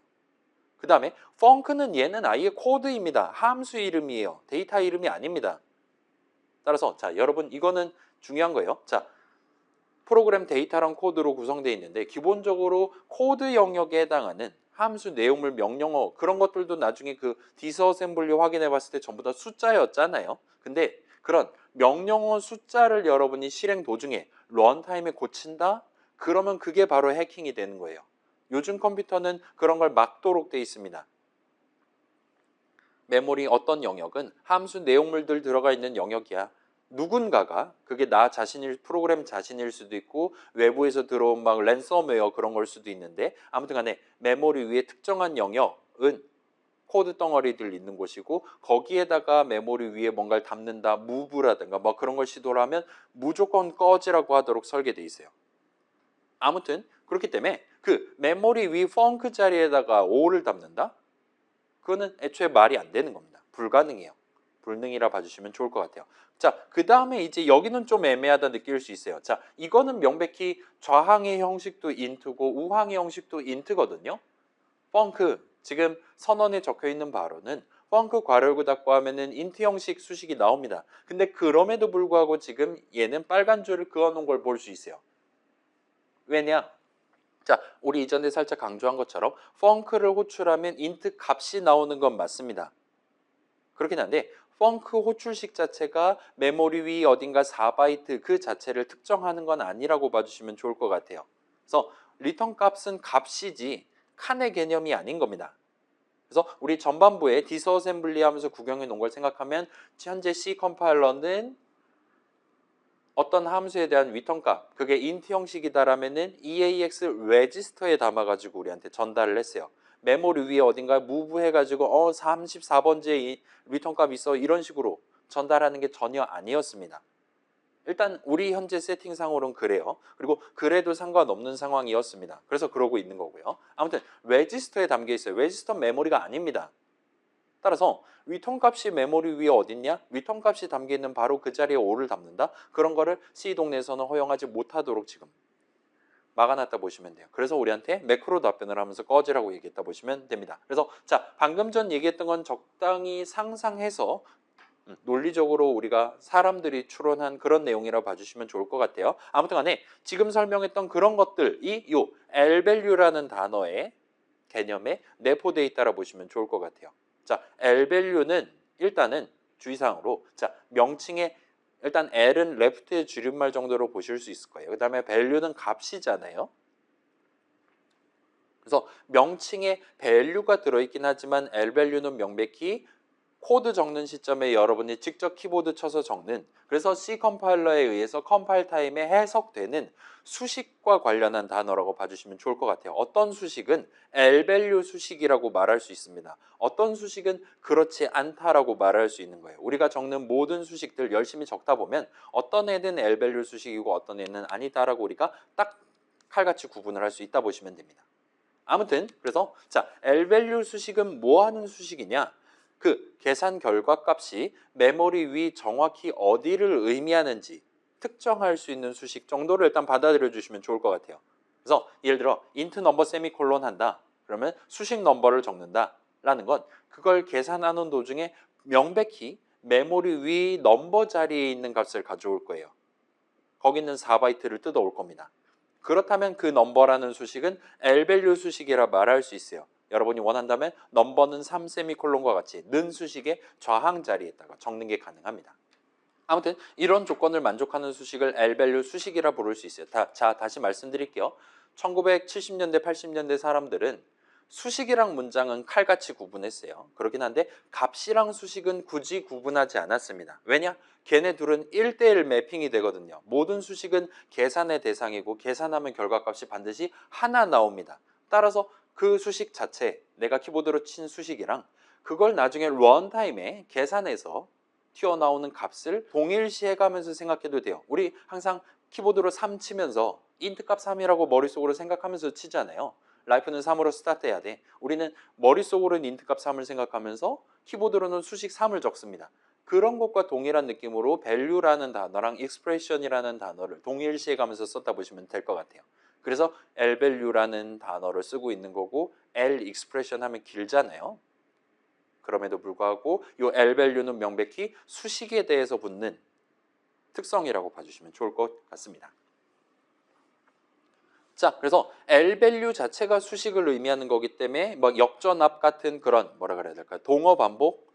그 다음에 펑크는 얘는 아예 코드입니다. 함수 이름이에요. 데이터 이름이 아닙니다. 따라서 자 여러분 이거는 중요한 거예요. 자 프로그램 데이터랑 코드로 구성되어 있는데 기본적으로 코드 영역에 해당하는 함수 내용물 명령어 그런 것들도 나중에 그 디스어셈블리 확인해 봤을 때 전부 다 숫자였잖아요. 근데 그런 명령어 숫자를 여러분이 실행 도중에 런타임에 고친다? 그러면 그게 바로 해킹이 되는 거예요. 요즘 컴퓨터는 그런 걸 막도록 돼 있습니다. 메모리 어떤 영역은 함수 내용물들 들어가 있는 영역이야. 누군가가 그게 나 자신일 프로그램 자신일 수도 있고 외부에서 들어온 막 랜섬웨어 그런 걸 수도 있는데 아무튼 간에 메모리 위에 특정한 영역은 코드 덩어리들 있는 곳이고 거기에다가 메모리 위에 뭔가를 담는다 무브라든가 뭐 그런 걸 시도를 하면 무조건 꺼지라고 하도록 설계되어 있어요. 아무튼 그렇기 때문에 그 메모리 위 펑크 자리에다가 5를 담는다? 그거는 애초에 말이 안 되는 겁니다. 불가능해요. 불능이라 봐주시면 좋을 것 같아요. 자, 그 다음에 이제 여기는 좀 애매하다 느낄 수 있어요. 자, 이거는 명백히 좌항의 형식도 인트고 우항의 형식도 인트거든요. 펑크, 지금 선언에 적혀 있는 바로는 펑크 괄호열고 닫고 하면은 인트 형식 수식이 나옵니다. 근데 그럼에도 불구하고 지금 얘는 빨간 줄을 그어놓은 걸 볼 수 있어요. 왜냐? 자, 우리 이전에 살짝 강조한 것처럼 펑크를 호출하면 인트 값이 나오는 건 맞습니다. 그렇긴 한데 펑크 호출식 자체가 메모리 위 어딘가 4바이트 그 자체를 특정하는 건 아니라고 봐주시면 좋을 것 같아요. 그래서 리턴 값은 값이지 칸의 개념이 아닌 겁니다. 그래서 우리 전반부에 디스어셈블리 하면서 구경해 놓은 걸 생각하면 현재 C 컴파일러는 어떤 함수에 대한 리턴 값 그게 인트 형식이다라면은 EAX 레지스터에 담아가지고 우리한테 전달을 했어요. 메모리 위에 어딘가에 move 해가지고 34번지에 이 리턴 값 있어 이런 식으로 전달하는 게 전혀 아니었습니다. 일단 우리 현재 세팅상으로는 그래요. 그리고 그래도 상관없는 상황이었습니다. 그래서 그러고 있는 거고요. 아무튼 레지스터에 담겨 있어요. 레지스터 메모리가 아닙니다. 따라서 리턴 값이 메모리 위에 어딨냐? 리턴 값이 담겨있는 바로 그 자리에 5를 담는다? 그런 거를 C 동네에서는 허용하지 못하도록 지금 막아놨다 보시면 돼요. 그래서 우리한테 매크로 답변을 하면서 꺼지라고 얘기했다 보시면 됩니다. 그래서 자, 방금 전 얘기했던 건 적당히 상상해서 논리적으로 우리가 사람들이 추론한 그런 내용이라고 봐주시면 좋을 것 같아요. 아무튼 간에 지금 설명했던 그런 것들이 요 Lvalue라는 단어의 개념에 내포되어 있다고 보시면 좋을 것 같아요. 자, Lvalue는 일단은 주의사항으로 자, 명칭에 일단 L은 left의 줄임말 정도로 보실 수 있을 거예요. 그 다음에 value는 값이잖아요. 그래서 명칭에 value가 들어있긴 하지만 Lvalue는 명백히 코드 적는 시점에 여러분이 직접 키보드 쳐서 적는, 그래서 C 컴파일러에 의해서 컴파일 타임에 해석되는 수식과 관련한 단어라고 봐주시면 좋을 것 같아요. 어떤 수식은 Lvalue 수식이라고 말할 수 있습니다. 어떤 수식은 그렇지 않다라고 말할 수 있는 거예요. 우리가 적는 모든 수식들 열심히 적다 보면 어떤 애는 Lvalue 수식이고 어떤 애는 아니다라고 우리가 딱 칼같이 구분을 할 수 있다 보시면 됩니다. 아무튼 그래서 자, Lvalue 수식은 뭐 하는 수식이냐? 그 계산 결과 값이 메모리 위 정확히 어디를 의미하는지 특정할 수 있는 수식 정도를 일단 받아들여 주시면 좋을 것 같아요. 그래서 예를 들어 int 넘버 세미콜론 한다. 그러면 수식 넘버를 적는다 라는 건 그걸 계산하는 도중에 명백히 메모리 위 넘버 자리에 있는 값을 가져올 거예요. 거기 있는 4바이트를 뜯어올 겁니다. 그렇다면 그 넘버라는 수식은 Lvalue 수식이라 말할 수 있어요. 여러분이 원한다면 넘버는 3세미콜론과 같이 는 수식의 좌항 자리에다가 적는 게 가능합니다. 아무튼 이런 조건을 만족하는 수식을 Lvalue 수식이라 부를 수 있어요. 자, 다시 말씀드릴게요. 1970년대, 80년대 사람들은 수식이랑 문장은 칼같이 구분했어요. 그렇긴 한데 값이랑 수식은 굳이 구분하지 않았습니다. 왜냐? 걔네 둘은 1대1 매핑이 되거든요. 모든 수식은 계산의 대상이고 계산하면 결과값이 반드시 하나 나옵니다. 따라서 그 수식 자체, 내가 키보드로 친 수식이랑 그걸 나중에 런타임에 계산해서 튀어나오는 값을 동일시해가면서 생각해도 돼요. 우리 항상 키보드로 3 치면서 int 값 3이라고 머릿속으로 생각하면서 치잖아요. 라이프는 3으로 스타트해야 돼. 우리는 머릿속으로는 int 값 3을 생각하면서 키보드로는 수식 3을 적습니다. 그런 것과 동일한 느낌으로 value라는 단어랑 expression이라는 단어를 동일시해가면서 썼다 보시면 될 것 같아요. 그래서 Lvalue라는 단어를 쓰고 있는 거고 L expression 하면 길잖아요. 그럼에도 불구하고 이 Lvalue는 명백히 수식에 대해서 붙는 특성이라고 봐주시면 좋을 것 같습니다. 자, 그래서 Lvalue 자체가 수식을 의미하는 거기 때문에 뭐 역전압 같은 그런 뭐라 그래야 될까요? 동어 반복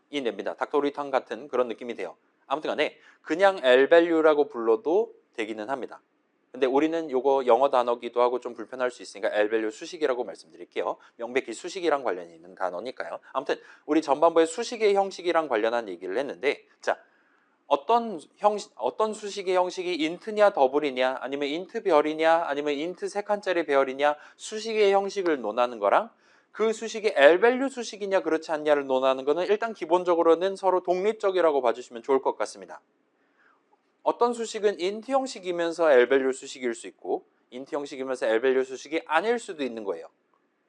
이 냅니다. 닥터 리턴 같은 그런 느낌이 돼요. 아무튼 간에 그냥 Lvalue라고 불러도 되기는 합니다. 근데 우리는 요거 영어 단어기도 하고 좀 불편할 수 있으니까 Lvalue 수식이라고 말씀드릴게요. 명백히 수식이랑 관련이 있는 단어니까요. 아무튼 우리 전반부에 수식의 형식이랑 관련한 얘기를 했는데 자, 어떤 수식의 형식이 int냐 더블이냐 아니면 int 별이냐 아니면 int 세 칸짜리 별이냐 수식의 형식을 논하는 거랑 그 수식이 Lvalue 수식이냐 그렇지 않냐를 논하는 거는 일단 기본적으로는 서로 독립적이라고 봐주시면 좋을 것 같습니다. 어떤 수식은 int 형식이면서 Lvalue 수식일 수 있고 int 형식이면서 Lvalue 수식이 아닐 수도 있는 거예요.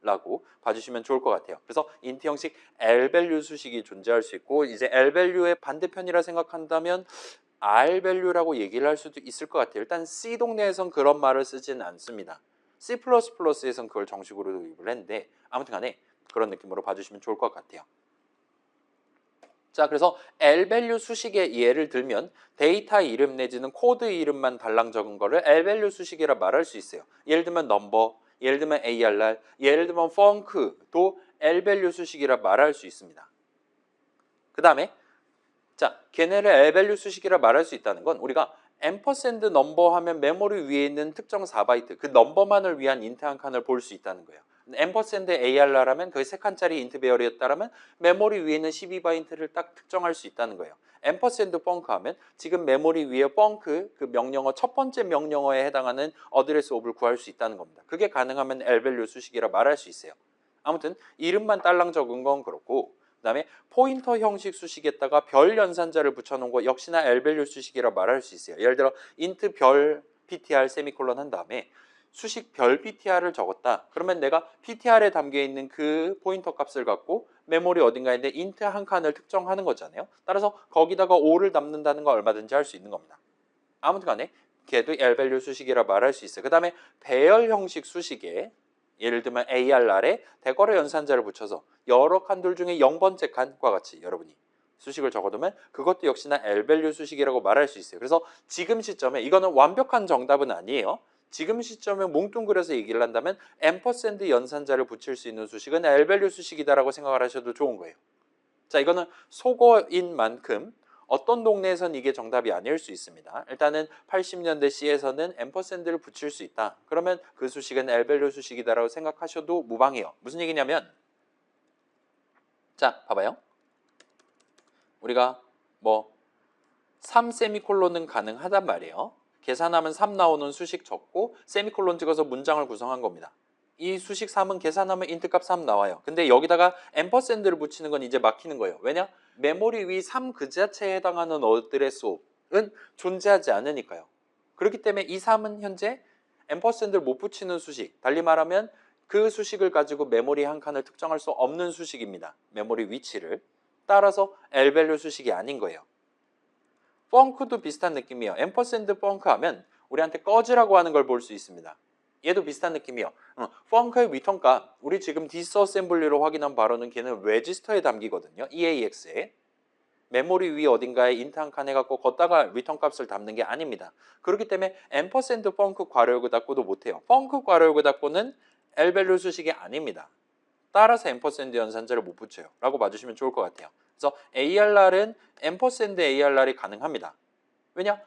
라고 봐주시면 좋을 것 같아요. 그래서 int 형식 Lvalue 수식이 존재할 수 있고 이제 Lvalue의 반대편이라 생각한다면 Rvalue라고 얘기를 할 수도 있을 것 같아요. 일단 C 동네에선 그런 말을 쓰지는 않습니다. C++에선 그걸 정식으로 도입을 했는데 아무튼 간에 그런 느낌으로 봐주시면 좋을 것 같아요. 자, 그래서 Lvalue 수식의 예를 들면 데이터 이름 내지는 코드 이름만 달랑 적은 거를 Lvalue 수식이라 말할 수 있어요. 예를 들면 number, 예를 들면 ARR, 예를 들면 func도 Lvalue 수식이라 말할 수 있습니다. 그 다음에 자, 걔네를 Lvalue 수식이라 말할 수 있다는 건 우리가 ampersand number 하면 메모리 위에 있는 특정 4바이트 그 넘버만을 위한 인트 한 칸을 볼 수 있다는 거예요. ampersand ARR 하면 그게 3칸짜리 인트 배열이었다라면 메모리 위에 있는 12바이트를 딱 특정할 수 있다는 거예요. ampersand func 하면 지금 메모리 위에 func 그 명령어 첫 번째 명령어에 해당하는 어드레스 옵을 구할 수 있다는 겁니다. 그게 가능하면 Lvalue 수식이라 말할 수 있어요. 아무튼 이름만 딸랑 적은 건 그렇고, 그 다음에 포인터 형식 수식에다가 별 연산자를 붙여놓은 거 역시나 L밸류 수식이라 말할 수 있어요. 예를 들어 int 별 ptr 세미콜론 한 다음에 수식 별 ptr을 적었다. 그러면 내가 ptr에 담겨있는 그 포인터 값을 갖고 메모리 어딘가에 있는 int 한 칸을 특정하는 거잖아요. 따라서 거기다가 5를 담는다는 거 얼마든지 할 수 있는 겁니다. 아무튼 간에 걔도 L밸류 수식이라 말할 수 있어요. 그 다음에 배열 형식 수식에 예를 들면 ARR에 대괄호 연산자를 붙여서 여러 칸들 중에 0번째 칸과 같이 여러분이 수식을 적어두면 그것도 역시나 L밸류 수식이라고 말할 수 있어요. 그래서 지금 시점에 이거는 완벽한 정답은 아니에요. 지금 시점에 뭉뚱그려서 얘기를 한다면 앰퍼샌드 연산자를 붙일 수 있는 수식은 L밸류 수식이다라고 생각을 하셔도 좋은 거예요. 자, 이거는 속어인 만큼 어떤 동네에선 이게 정답이 아닐 수 있습니다. 일단은 80년대 C에서는 앰퍼샌드를 붙일 수 있다. 그러면 그 수식은 L밸류 수식이다라고 생각하셔도 무방해요. 무슨 얘기냐면, 자, 봐봐요. 우리가 뭐 3 세미콜론은 가능하단 말이에요. 계산하면 3 나오는 수식 적고 세미콜론 찍어서 문장을 구성한 겁니다. 이 수식 3은 계산하면 int 값 3 나와요. 근데 여기다가 앰퍼샌드를 붙이는 건 이제 막히는 거예요. 왜냐? 메모리 위 3 그 자체에 해당하는 어드레스는 존재하지 않으니까요. 그렇기 때문에 이 3은 현재 앰퍼샌드를 못 붙이는 수식, 달리 말하면 그 수식을 가지고 메모리 한 칸을 특정할 수 없는 수식입니다. 메모리 위치를. 따라서 L밸류 수식이 아닌 거예요. 펑크도 비슷한 느낌이에요. 앰퍼샌드 펑크 하면 우리한테 꺼지라고 하는 걸 볼 수 있습니다. 얘도 비슷한 느낌이에요. 펑크의 리턴값, 우리 지금 디스어셈블리로 확인한 바로는 걔는 레지스터에 담기거든요. EAX에. 메모리 위 어딘가에 int 한 칸 해갖고 걷다가 리턴 값을 담는 게 아닙니다. 그렇기 때문에 앰퍼샌드 펑크 괄호열고 닫고도 못해요. 펑크 괄호열고 닫고는 L밸류 수식이 아닙니다. 따라서 앰퍼샌드 연산자를 못 붙여요. 라고 봐주시면 좋을 것 같아요. 그래서 ARR은 앰퍼샌드 ARR이 가능합니다. 왜냐?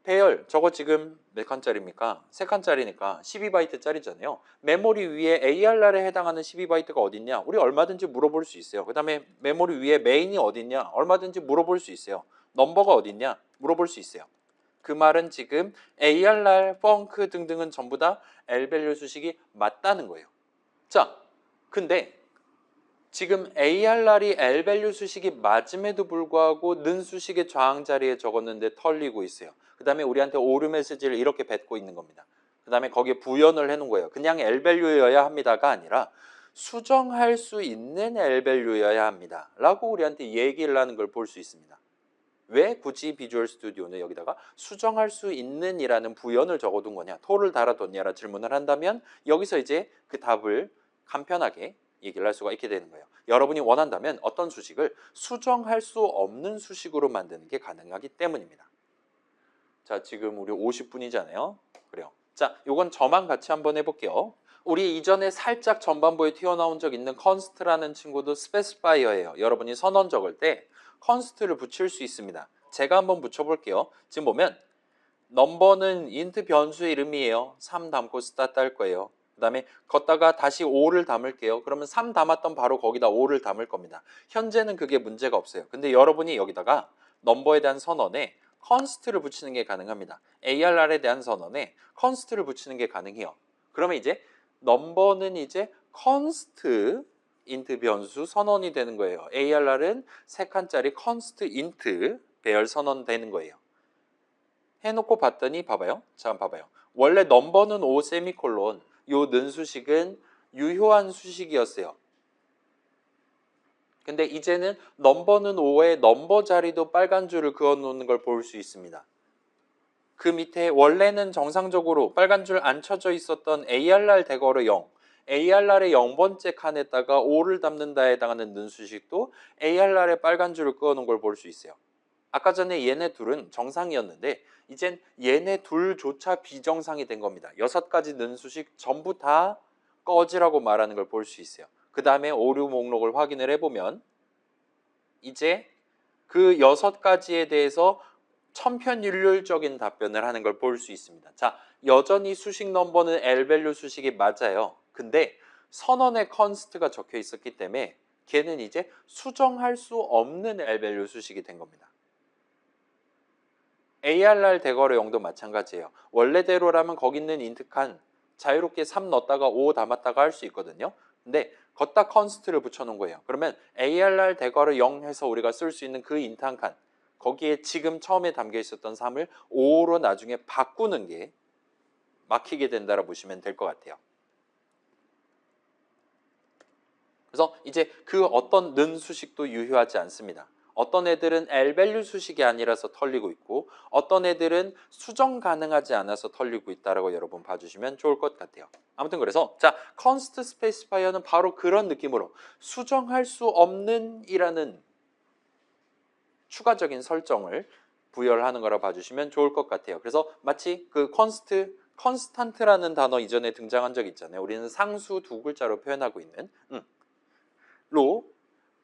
배열, 저거 지금 몇 칸짜리입니까? 3칸짜리니까 12바이트짜리잖아요. 메모리 위에 ARR에 해당하는 12바이트가 어딨냐? 우리 얼마든지 물어볼 수 있어요. 그 다음에 메모리 위에 메인이 어딨냐? 얼마든지 물어볼 수 있어요. 넘버가 어딨냐? 물어볼 수 있어요. 그 말은 지금 ARR, 펑크 등등은 전부 다 L밸류 수식이 맞다는 거예요. 자, 근데 지금 ARR이 L밸류 수식이 맞음에도 불구하고 는 수식의 저항 자리에 적었는데 털리고 있어요. 그 다음에 우리한테 오류 메시지를 이렇게 뱉고 있는 겁니다. 그 다음에 거기에 부연을 해놓은 거예요. 그냥 L밸류여야 합니다가 아니라 수정할 수 있는 L밸류여야 합니다. 라고 우리한테 얘기를 하는 걸 볼 수 있습니다. 왜 굳이 비주얼 스튜디오는 여기다가 수정할 수 있는 이라는 부연을 적어둔 거냐, 토를 달아뒀냐라 질문을 한다면 여기서 이제 그 답을 간편하게 얘기를 할 수가 있게 되는 거예요. 여러분이 원한다면 어떤 수식을 수정할 수 없는 수식으로 만드는 게 가능하기 때문입니다. 자, 지금 우리 50분이잖아요. 그래요. 자, 요건 저만 같이 한번 해볼게요. 우리 이전에 살짝 전반부에 튀어나온 적 있는 const라는 친구도 스페시파이어예요. 여러분이 선언 적을 때 const를 붙일 수 있습니다. 제가 한번 붙여볼게요. 지금 보면 넘버는 int 변수 이름이에요. 3 담고 스타트 할 거예요. 그 다음에 걷다가 다시 5를 담을게요. 그러면 3 담았던 바로 거기다 5를 담을 겁니다. 현재는 그게 문제가 없어요. 근데 여러분이 여기다가 넘버에 대한 선언에 const를 붙이는 게 가능합니다. ARR에 대한 선언에 const를 붙이는 게 가능해요. 그러면 이제 넘버는 이제 const int 변수 선언이 되는 거예요. ARR은 3칸짜리 const int 배열 선언되는 거예요. 해놓고 봤더니 봐봐요. 자, 봐봐요. 원래 넘버는 5 세미콜론, 요 는 수식은 유효한 수식이었어요. 근데 이제는 넘버는 5에 넘버 자리도 빨간 줄을 그어 놓는 걸 볼 수 있습니다. 그 밑에 원래는 정상적으로 빨간 줄 안 쳐져 있었던 ARR 대괄호 0, ARR의 0번째 칸에다가 5를 담는다에 해당하는 는 수식도 ARR에 빨간 줄을 그어 놓은 걸 볼 수 있어요. 아까 전에 얘네 둘은 정상이었는데 이젠 얘네 둘조차 비정상이 된 겁니다. 6가지 는 수식 전부 다 꺼지라고 말하는 걸 볼 수 있어요. 그 다음에 오류 목록을 확인을 해보면 이제 그 6가지에 대해서 천편일률적인 답변을 하는 걸 볼 수 있습니다. 자, 여전히 수식 넘버는 L밸류 수식이 맞아요. 근데 선언에 const가 적혀 있었기 때문에 걔는 이제 수정할 수 없는 L밸류 수식이 된 겁니다. ARR 대괄호 0도 마찬가지예요. 원래대로라면 거기 있는 int 칸 자유롭게 3 넣었다가 5 담았다가 할 수 있거든요. 근데 걷다 const를 붙여놓은 거예요. 그러면 ARR 대괄호 0 해서 우리가 쓸 수 있는 그 int 한 칸, 거기에 지금 처음에 담겨 있었던 3을 5로 나중에 바꾸는 게 막히게 된다고 보시면 될 것 같아요. 그래서 이제 그 어떤 는 수식도 유효하지 않습니다. 어떤 애들은 L밸류 수식이 아니라서 털리고 있고 어떤 애들은 수정 가능하지 않아서 털리고 있다라고 여러분 봐주시면 좋을 것 같아요. 아무튼 그래서 자, const specifier는 바로 그런 느낌으로 수정할 수 없는 이라는 추가적인 설정을 부여를 하는 거라 봐주시면 좋을 것 같아요. 그래서 마치 그 constant라는 단어 이전에 등장한 적 있잖아요. 우리는 상수 두 글자로 표현하고 있는 로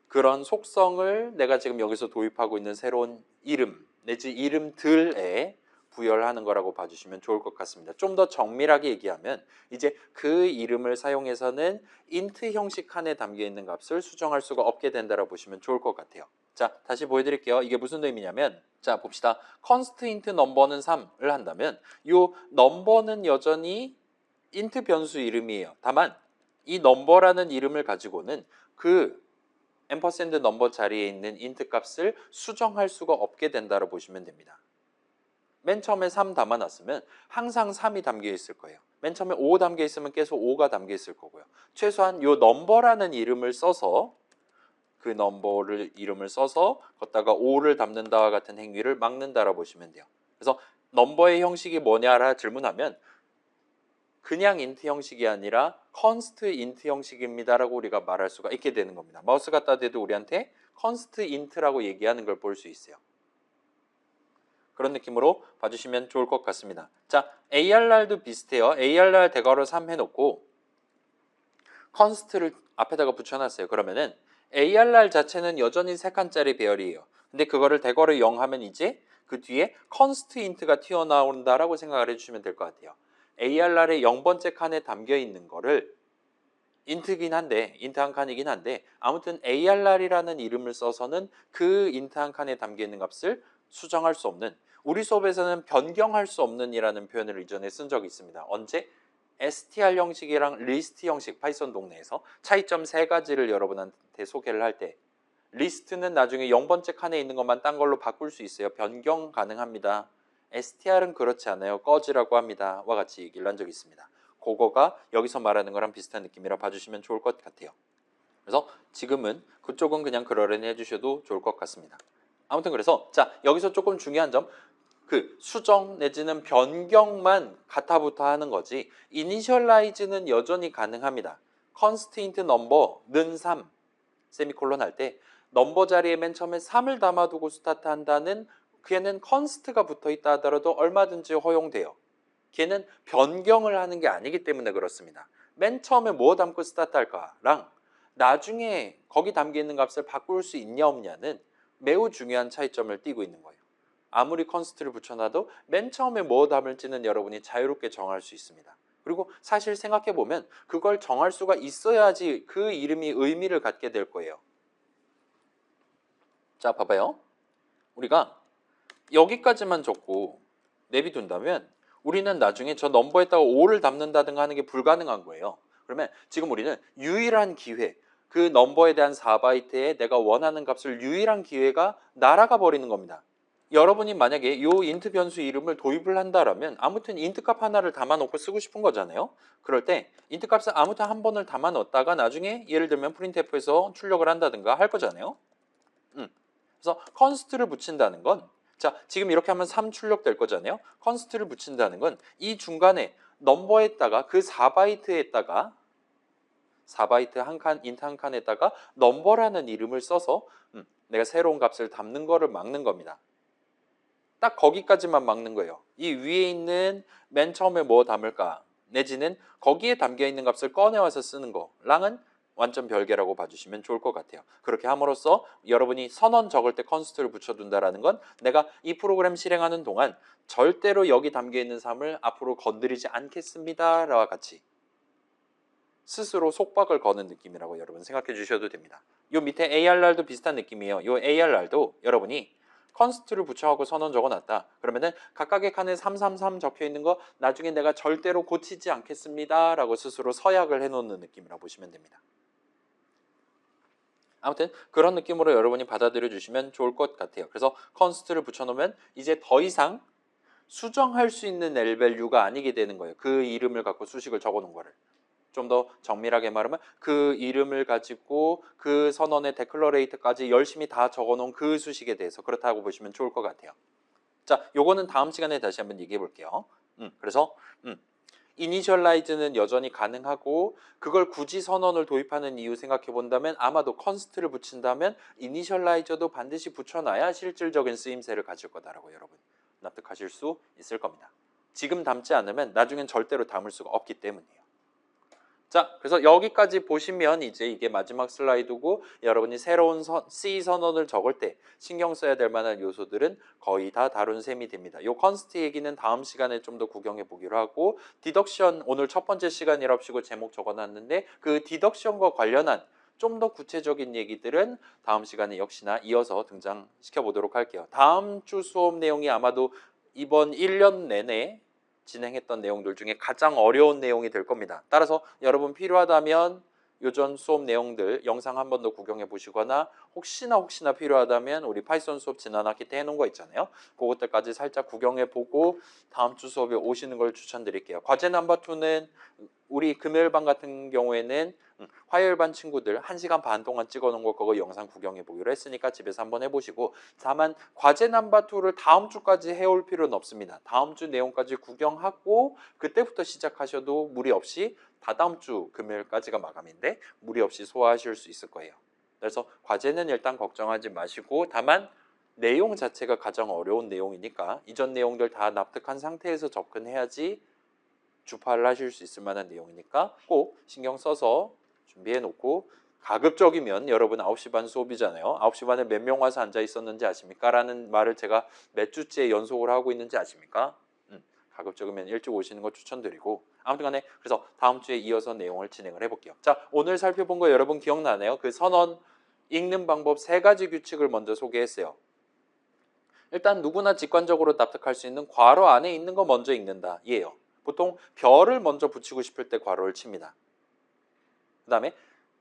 그런 속성을 내가 지금 여기서 도입하고 있는 새로운 이름 내지 이름들에 부여를 하는 거라고 봐주시면 좋을 것 같습니다. 좀 더 정밀하게 얘기하면 이제 그 이름을 사용해서는 int 형식 칸에 담겨 있는 값을 수정할 수가 없게 된다고 보시면 좋을 것 같아요. 자, 다시 보여드릴게요. 이게 무슨 의미냐면 자, 봅시다. const int 넘버는 3을 한다면 이 넘버는 여전히 int 변수 이름이에요. 다만 이 넘버라는 이름을 가지고는 그 앰퍼샌드 넘버 자리에 있는 int 값을 수정할 수가 없게 된다고 보시면 됩니다. 맨 처음에 3 담아놨으면 항상 3이 담겨 있을 거예요. 맨 처음에 5 담겨 있으면 계속 5가 담겨 있을 거고요. 최소한 이 넘버라는 이름을 써서 그 넘버를 이름을 써서 걷다가 5를 담는다와 같은 행위를 막는다라고 보시면 돼요. 그래서 넘버의 형식이 뭐냐라 질문하면 그냥 int 형식이 아니라 const int 형식입니다라고 우리가 말할 수가 있게 되는 겁니다. 마우스 갖다 대도 우리한테 const int라고 얘기하는 걸 볼 수 있어요. 그런 느낌으로 봐주시면 좋을 것 같습니다. 자, ARR도 비슷해요. ARR 대괄호 3 해놓고 const를 앞에다가 붙여놨어요. 그러면은 ARR 자체는 여전히 3칸짜리 배열이에요. 근데 그거를 대괄호 0 하면 이제 그 뒤에 const int가 튀어나온다라고 생각을 해주시면 될 것 같아요. ARR의 0번째 칸에 담겨 있는 거를 int긴 한데 int 한 칸이긴 한데 아무튼 ARR이라는 이름을 써서는 그 int 한 칸에 담겨 있는 값을 수정할 수 없는, 우리 수업에서는 변경할 수 없는 이라는 표현을 이전에 쓴 적이 있습니다. 언제? str 형식이랑 list 형식, 파이썬 동네에서 차이점 3가지를 여러분한테 소개를 할 때 리스트는 나중에 0번째 칸에 있는 것만 딴 걸로 바꿀 수 있어요. 변경 가능합니다. str은 그렇지 않아요. 꺼지라고 합니다. 와 같이 얘기를 한 적이 있습니다. 그거가 여기서 말하는 거랑 비슷한 느낌이라 봐주시면 좋을 것 같아요. 그래서 지금은 그쪽은 그냥 그러려니 해주셔도 좋을 것 같습니다. 아무튼 그래서 자, 여기서 조금 중요한 점, 그 수정 내지는 변경만 가타부터 하는 거지 이니셜라이즈는 여전히 가능합니다. const int number는 3 세미콜론 할 때 넘버 자리에 맨 처음에 3을 담아두고 스타트 한다는 걔는 const가 붙어있다 하더라도 얼마든지 허용돼요. 걔는 변경을 하는 게 아니기 때문에 그렇습니다. 맨 처음에 뭐 담고 스타트 할까랑 나중에 거기 담겨 있는 값을 바꿀 수 있냐 없냐는 매우 중요한 차이점을 띠고 있는 거예요. 아무리 const를 붙여놔도 맨 처음에 뭐 담을지는 여러분이 자유롭게 정할 수 있습니다. 그리고 사실 생각해보면 그걸 정할 수가 있어야지 그 이름이 의미를 갖게 될 거예요. 자, 봐봐요. 우리가 여기까지만 적고 내비둔다면 우리는 나중에 저 넘버에다가 5를 담는다든가 하는 게 불가능한 거예요. 그러면 지금 우리는 유일한 기회, 그 넘버에 대한 4바이트에 내가 원하는 값을 유일한 기회가 날아가 버리는 겁니다. 여러분이 만약에 이 int 변수 이름을 도입을 한다라면 아무튼 int 값 하나를 담아놓고 쓰고 싶은 거잖아요. 그럴 때 int 값을 아무튼 한 번을 담아놓다가 나중에 예를 들면 printf에서 출력을 한다든가 할 거잖아요. 그래서 const를 붙인다는 건, 자, 지금 이렇게 하면 3 출력될 거잖아요. const를 붙인다는 건 이 중간에 넘버에다가 그 4바이트에다가 4바이트 한 칸, int 한 칸에다가 넘버라는 이름을 써서 내가 새로운 값을 담는 거를 막는 겁니다. 딱 거기까지만 막는 거예요. 이 위에 있는 맨 처음에 뭐 담을까 내지는 거기에 담겨 있는 값을 꺼내와서 쓰는 거랑은 완전 별개라고 봐주시면 좋을 것 같아요. 그렇게 함으로써 여러분이 선언 적을 때 const를 붙여둔다라는 건 내가 이 프로그램 실행하는 동안 절대로 여기 담겨 있는 삶을 앞으로 건드리지 않겠습니다라와 같이 스스로 속박을 거는 느낌이라고 여러분 생각해 주셔도 됩니다. 요 밑에 ARR도 비슷한 느낌이에요. 요 ARR도 여러분이 const를 붙여하고 선언 적어놨다. 그러면은 각각의 칸에 333 적혀 있는 거 나중에 내가 절대로 고치지 않겠습니다 라고 스스로 서약을 해놓는 느낌이라고 보시면 됩니다. 아무튼 그런 느낌으로 여러분이 받아들여 주시면 좋을 것 같아요. 그래서 const를 붙여놓으면 이제 더 이상 수정할 수 있는 L 밸류가 아니게 되는 거예요. 그 이름을 갖고 수식을 적어놓은 거를. 좀 더 정밀하게 말하면 그 이름을 가지고 그 선언의 데클러레이트까지 열심히 다 적어놓은 그 수식에 대해서 그렇다고 보시면 좋을 것 같아요. 자, 요거는 다음 시간에 다시 한번 얘기해 볼게요. 그래서 이니셜라이즈는 여전히 가능하고 그걸 굳이 선언을 도입하는 이유 생각해 본다면 아마도 컨스트를 붙인다면 이니셜라이저도 반드시 붙여놔야 실질적인 쓰임새를 가질 거다라고 여러분 납득하실 수 있을 겁니다. 지금 담지 않으면 나중엔 절대로 담을 수가 없기 때문이에요. 자, 그래서 여기까지 보시면 이제 이게 마지막 슬라이드고 여러분이 새로운 C 선언을 적을 때 신경 써야 될 만한 요소들은 거의 다 다룬 셈이 됩니다. 요 컨스트 얘기는 다음 시간에 좀 더 구경해 보기로 하고 디덕션 오늘 첫 번째 시간이랍시고 제목 적어놨는데 그 디덕션과 관련한 좀 더 구체적인 얘기들은 다음 시간에 역시나 이어서 등장시켜 보도록 할게요. 다음 주 수업 내용이 아마도 이번 1년 내내 진행했던 내용들 중에 가장 어려운 내용이 될 겁니다. 따라서 여러분 필요하다면 요전 수업 내용들 영상 한 번 더 구경해 보시거나 혹시나 필요하다면 우리 파이썬 수업 지난 학기 때 해놓은 거 있잖아요. 그것들까지 살짝 구경해 보고 다음 주 수업에 오시는 걸 추천드릴게요. 과제 넘버2는 우리 금요일반 같은 경우에는 화요일반 친구들 1시간 반 동안 찍어놓은 거 그거 영상 구경해 보기로 했으니까 집에서 한번 해보시고 다만 과제 넘버2를 다음 주까지 해올 필요는 없습니다. 다음 주 내용까지 구경하고 그때부터 시작하셔도 무리 없이 다다음 주 금요일까지가 마감인데 무리 없이 소화하실 수 있을 거예요. 그래서 과제는 일단 걱정하지 마시고 다만 내용 자체가 가장 어려운 내용이니까 이전 내용들 다 납득한 상태에서 접근해야지 주파를 하실 수 있을 만한 내용이니까 꼭 신경 써서 준비해 놓고 가급적이면 여러분 9시 반 수업이잖아요. 9시 반에 몇 명 와서 앉아 있었는지 아십니까? 라는 말을 제가 몇 주째 연속으로 하고 있는지 아십니까? 가급적이면 일찍 오시는 거 추천드리고 아무튼 간에 그래서 다음 주에 이어서 내용을 진행을 해볼게요. 자, 오늘 살펴본 거 여러분 기억나네요? 그 선언 읽는 방법 3가지 규칙을 먼저 소개했어요. 일단 누구나 직관적으로 납득할 수 있는 괄호 안에 있는 거 먼저 읽는다. 이에요. 보통 별을 먼저 붙이고 싶을 때 괄호를 칩니다. 그 다음에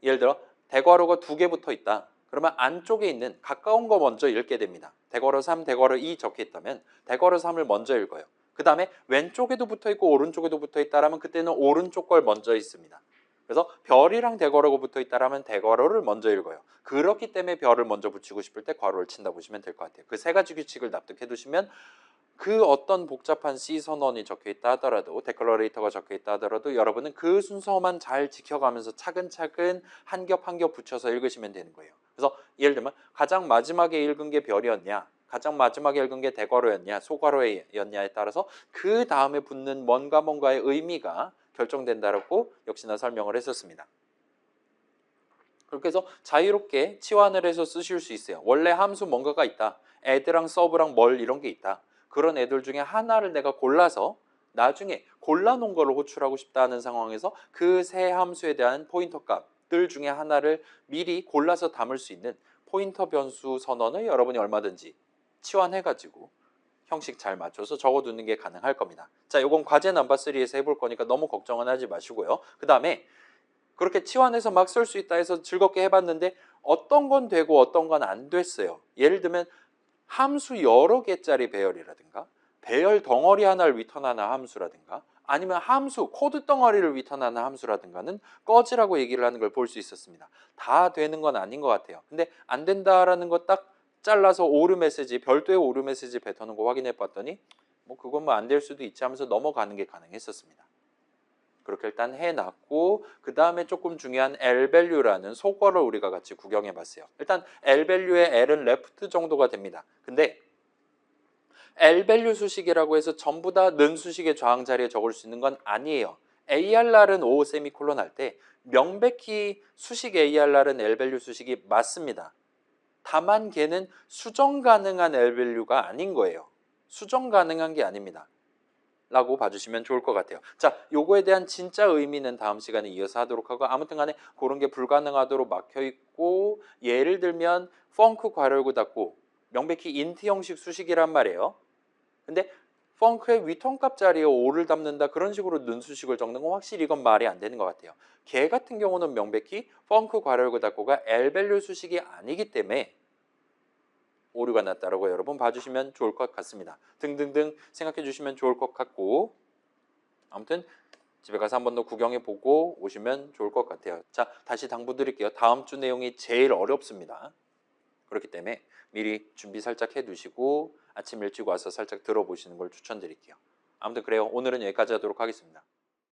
예를 들어 대괄호가 2개 붙어 있다. 그러면 안쪽에 있는 가까운 거 먼저 읽게 됩니다. 대괄호 3, 대괄호 2 적혀 있다면 대괄호 3을 먼저 읽어요. 그 다음에 왼쪽에도 붙어 있고 오른쪽에도 붙어 있다라면 그때는 오른쪽 걸 먼저 읽습니다. 그래서 별이랑 대괄호가 붙어 있다라면 대괄호를 먼저 읽어요. 그렇기 때문에 별을 먼저 붙이고 싶을 때 괄호를 친다 보시면 될 것 같아요. 그 3가지 규칙을 납득해 두시면 그 어떤 복잡한 C 선언이 적혀 있다 하더라도 데클러레이터가 적혀 있다 하더라도 여러분은 그 순서만 잘 지켜가면서 차근차근 한 겹 한 겹 붙여서 읽으시면 되는 거예요. 그래서 예를 들면 가장 마지막에 읽은 게 별이었냐 가장 마지막에 읽은 게 대괄호였냐 소괄호였냐에 따라서 그 다음에 붙는 뭔가의 의미가 결정된다라고 역시나 설명을 했었습니다. 그렇게 해서 자유롭게 치환을 해서 쓰실 수 있어요. 원래 함수 뭔가가 있다. add랑 sub랑 뭘 이런 게 있다. 그런 애들 중에 하나를 내가 골라서 나중에 골라놓은 거를 호출하고 싶다는 상황에서 그 세 함수에 대한 포인터 값들 중에 하나를 미리 골라서 담을 수 있는 포인터 변수 선언을 여러분이 얼마든지 치환해가지고 형식 잘 맞춰서 적어두는 게 가능할 겁니다. 자, 이건 과제 넘버3에서 해볼 거니까 너무 걱정은 하지 마시고요. 그 다음에 그렇게 치환해서 막 쓸 수 있다 해서 즐겁게 해봤는데 어떤 건 되고 어떤 건 안 됐어요. 예를 들면 함수 여러 개짜리 배열이라든가 배열 덩어리 하나를 리턴하는 함수라든가 아니면 함수 코드 덩어리를 리턴하는 함수라든가는 꺼지라고 얘기를 하는 걸 볼 수 있었습니다. 다 되는 건 아닌 것 같아요. 근데 안 된다라는 거 딱 잘라서 오류 메시지 별도의 오류 메시지 뱉어놓은 거 확인해 봤더니 뭐 그건 뭐 안 될 수도 있지 하면서 넘어가는 게 가능했었습니다. 그렇게 일단 해놨고 그 다음에 조금 중요한 L-value라는 소거를 우리가 같이 구경해 봤어요. 일단 L-value의 L은 left 정도가 됩니다. 근데 L-value 수식이라고 해서 전부 다 는 수식의 저항 자리에 적을 수 있는 건 아니에요. ARR은 O 세미콜론 할 때 명백히 수식 ARR은 L-value 수식이 맞습니다. 다만 걔는 수정 가능한 L-value가 아닌 거예요. 수정 가능한 게 아닙니다. 라고 봐주시면 좋을 것 같아요. 자, 요거에 대한 진짜 의미는 다음 시간에 이어서 하도록 하고 아무튼 간에 그런 게 불가능하도록 막혀있고 예를 들면 펑크 괄호 열고 닫고 명백히 인트 형식 수식이란 말이에요. 근데 펑크의 위통값 자리에 오를 담는다 그런 식으로 눈수식을 적는 건 확실히 이건 말이 안 되는 것 같아요. 걔 같은 경우는 명백히 펑크 괄호열고 닫고가 L밸류 수식이 아니기 때문에 오류가 났다라고 여러분 봐주시면 좋을 것 같습니다. 등등등 생각해 주시면 좋을 것 같고, 아무튼 집에 가서 한 번 더 구경해 보고 오시면 좋을 것 같아요. 자, 다시 당부드릴게요. 다음 주 내용이 제일 어렵습니다. 그렇기 때문에 미리 준비 살짝 해 두시고 아침 일찍 와서 살짝 들어보시는 걸 추천드릴게요. 아무튼 그래요. 오늘은 여기까지 하도록 하겠습니다.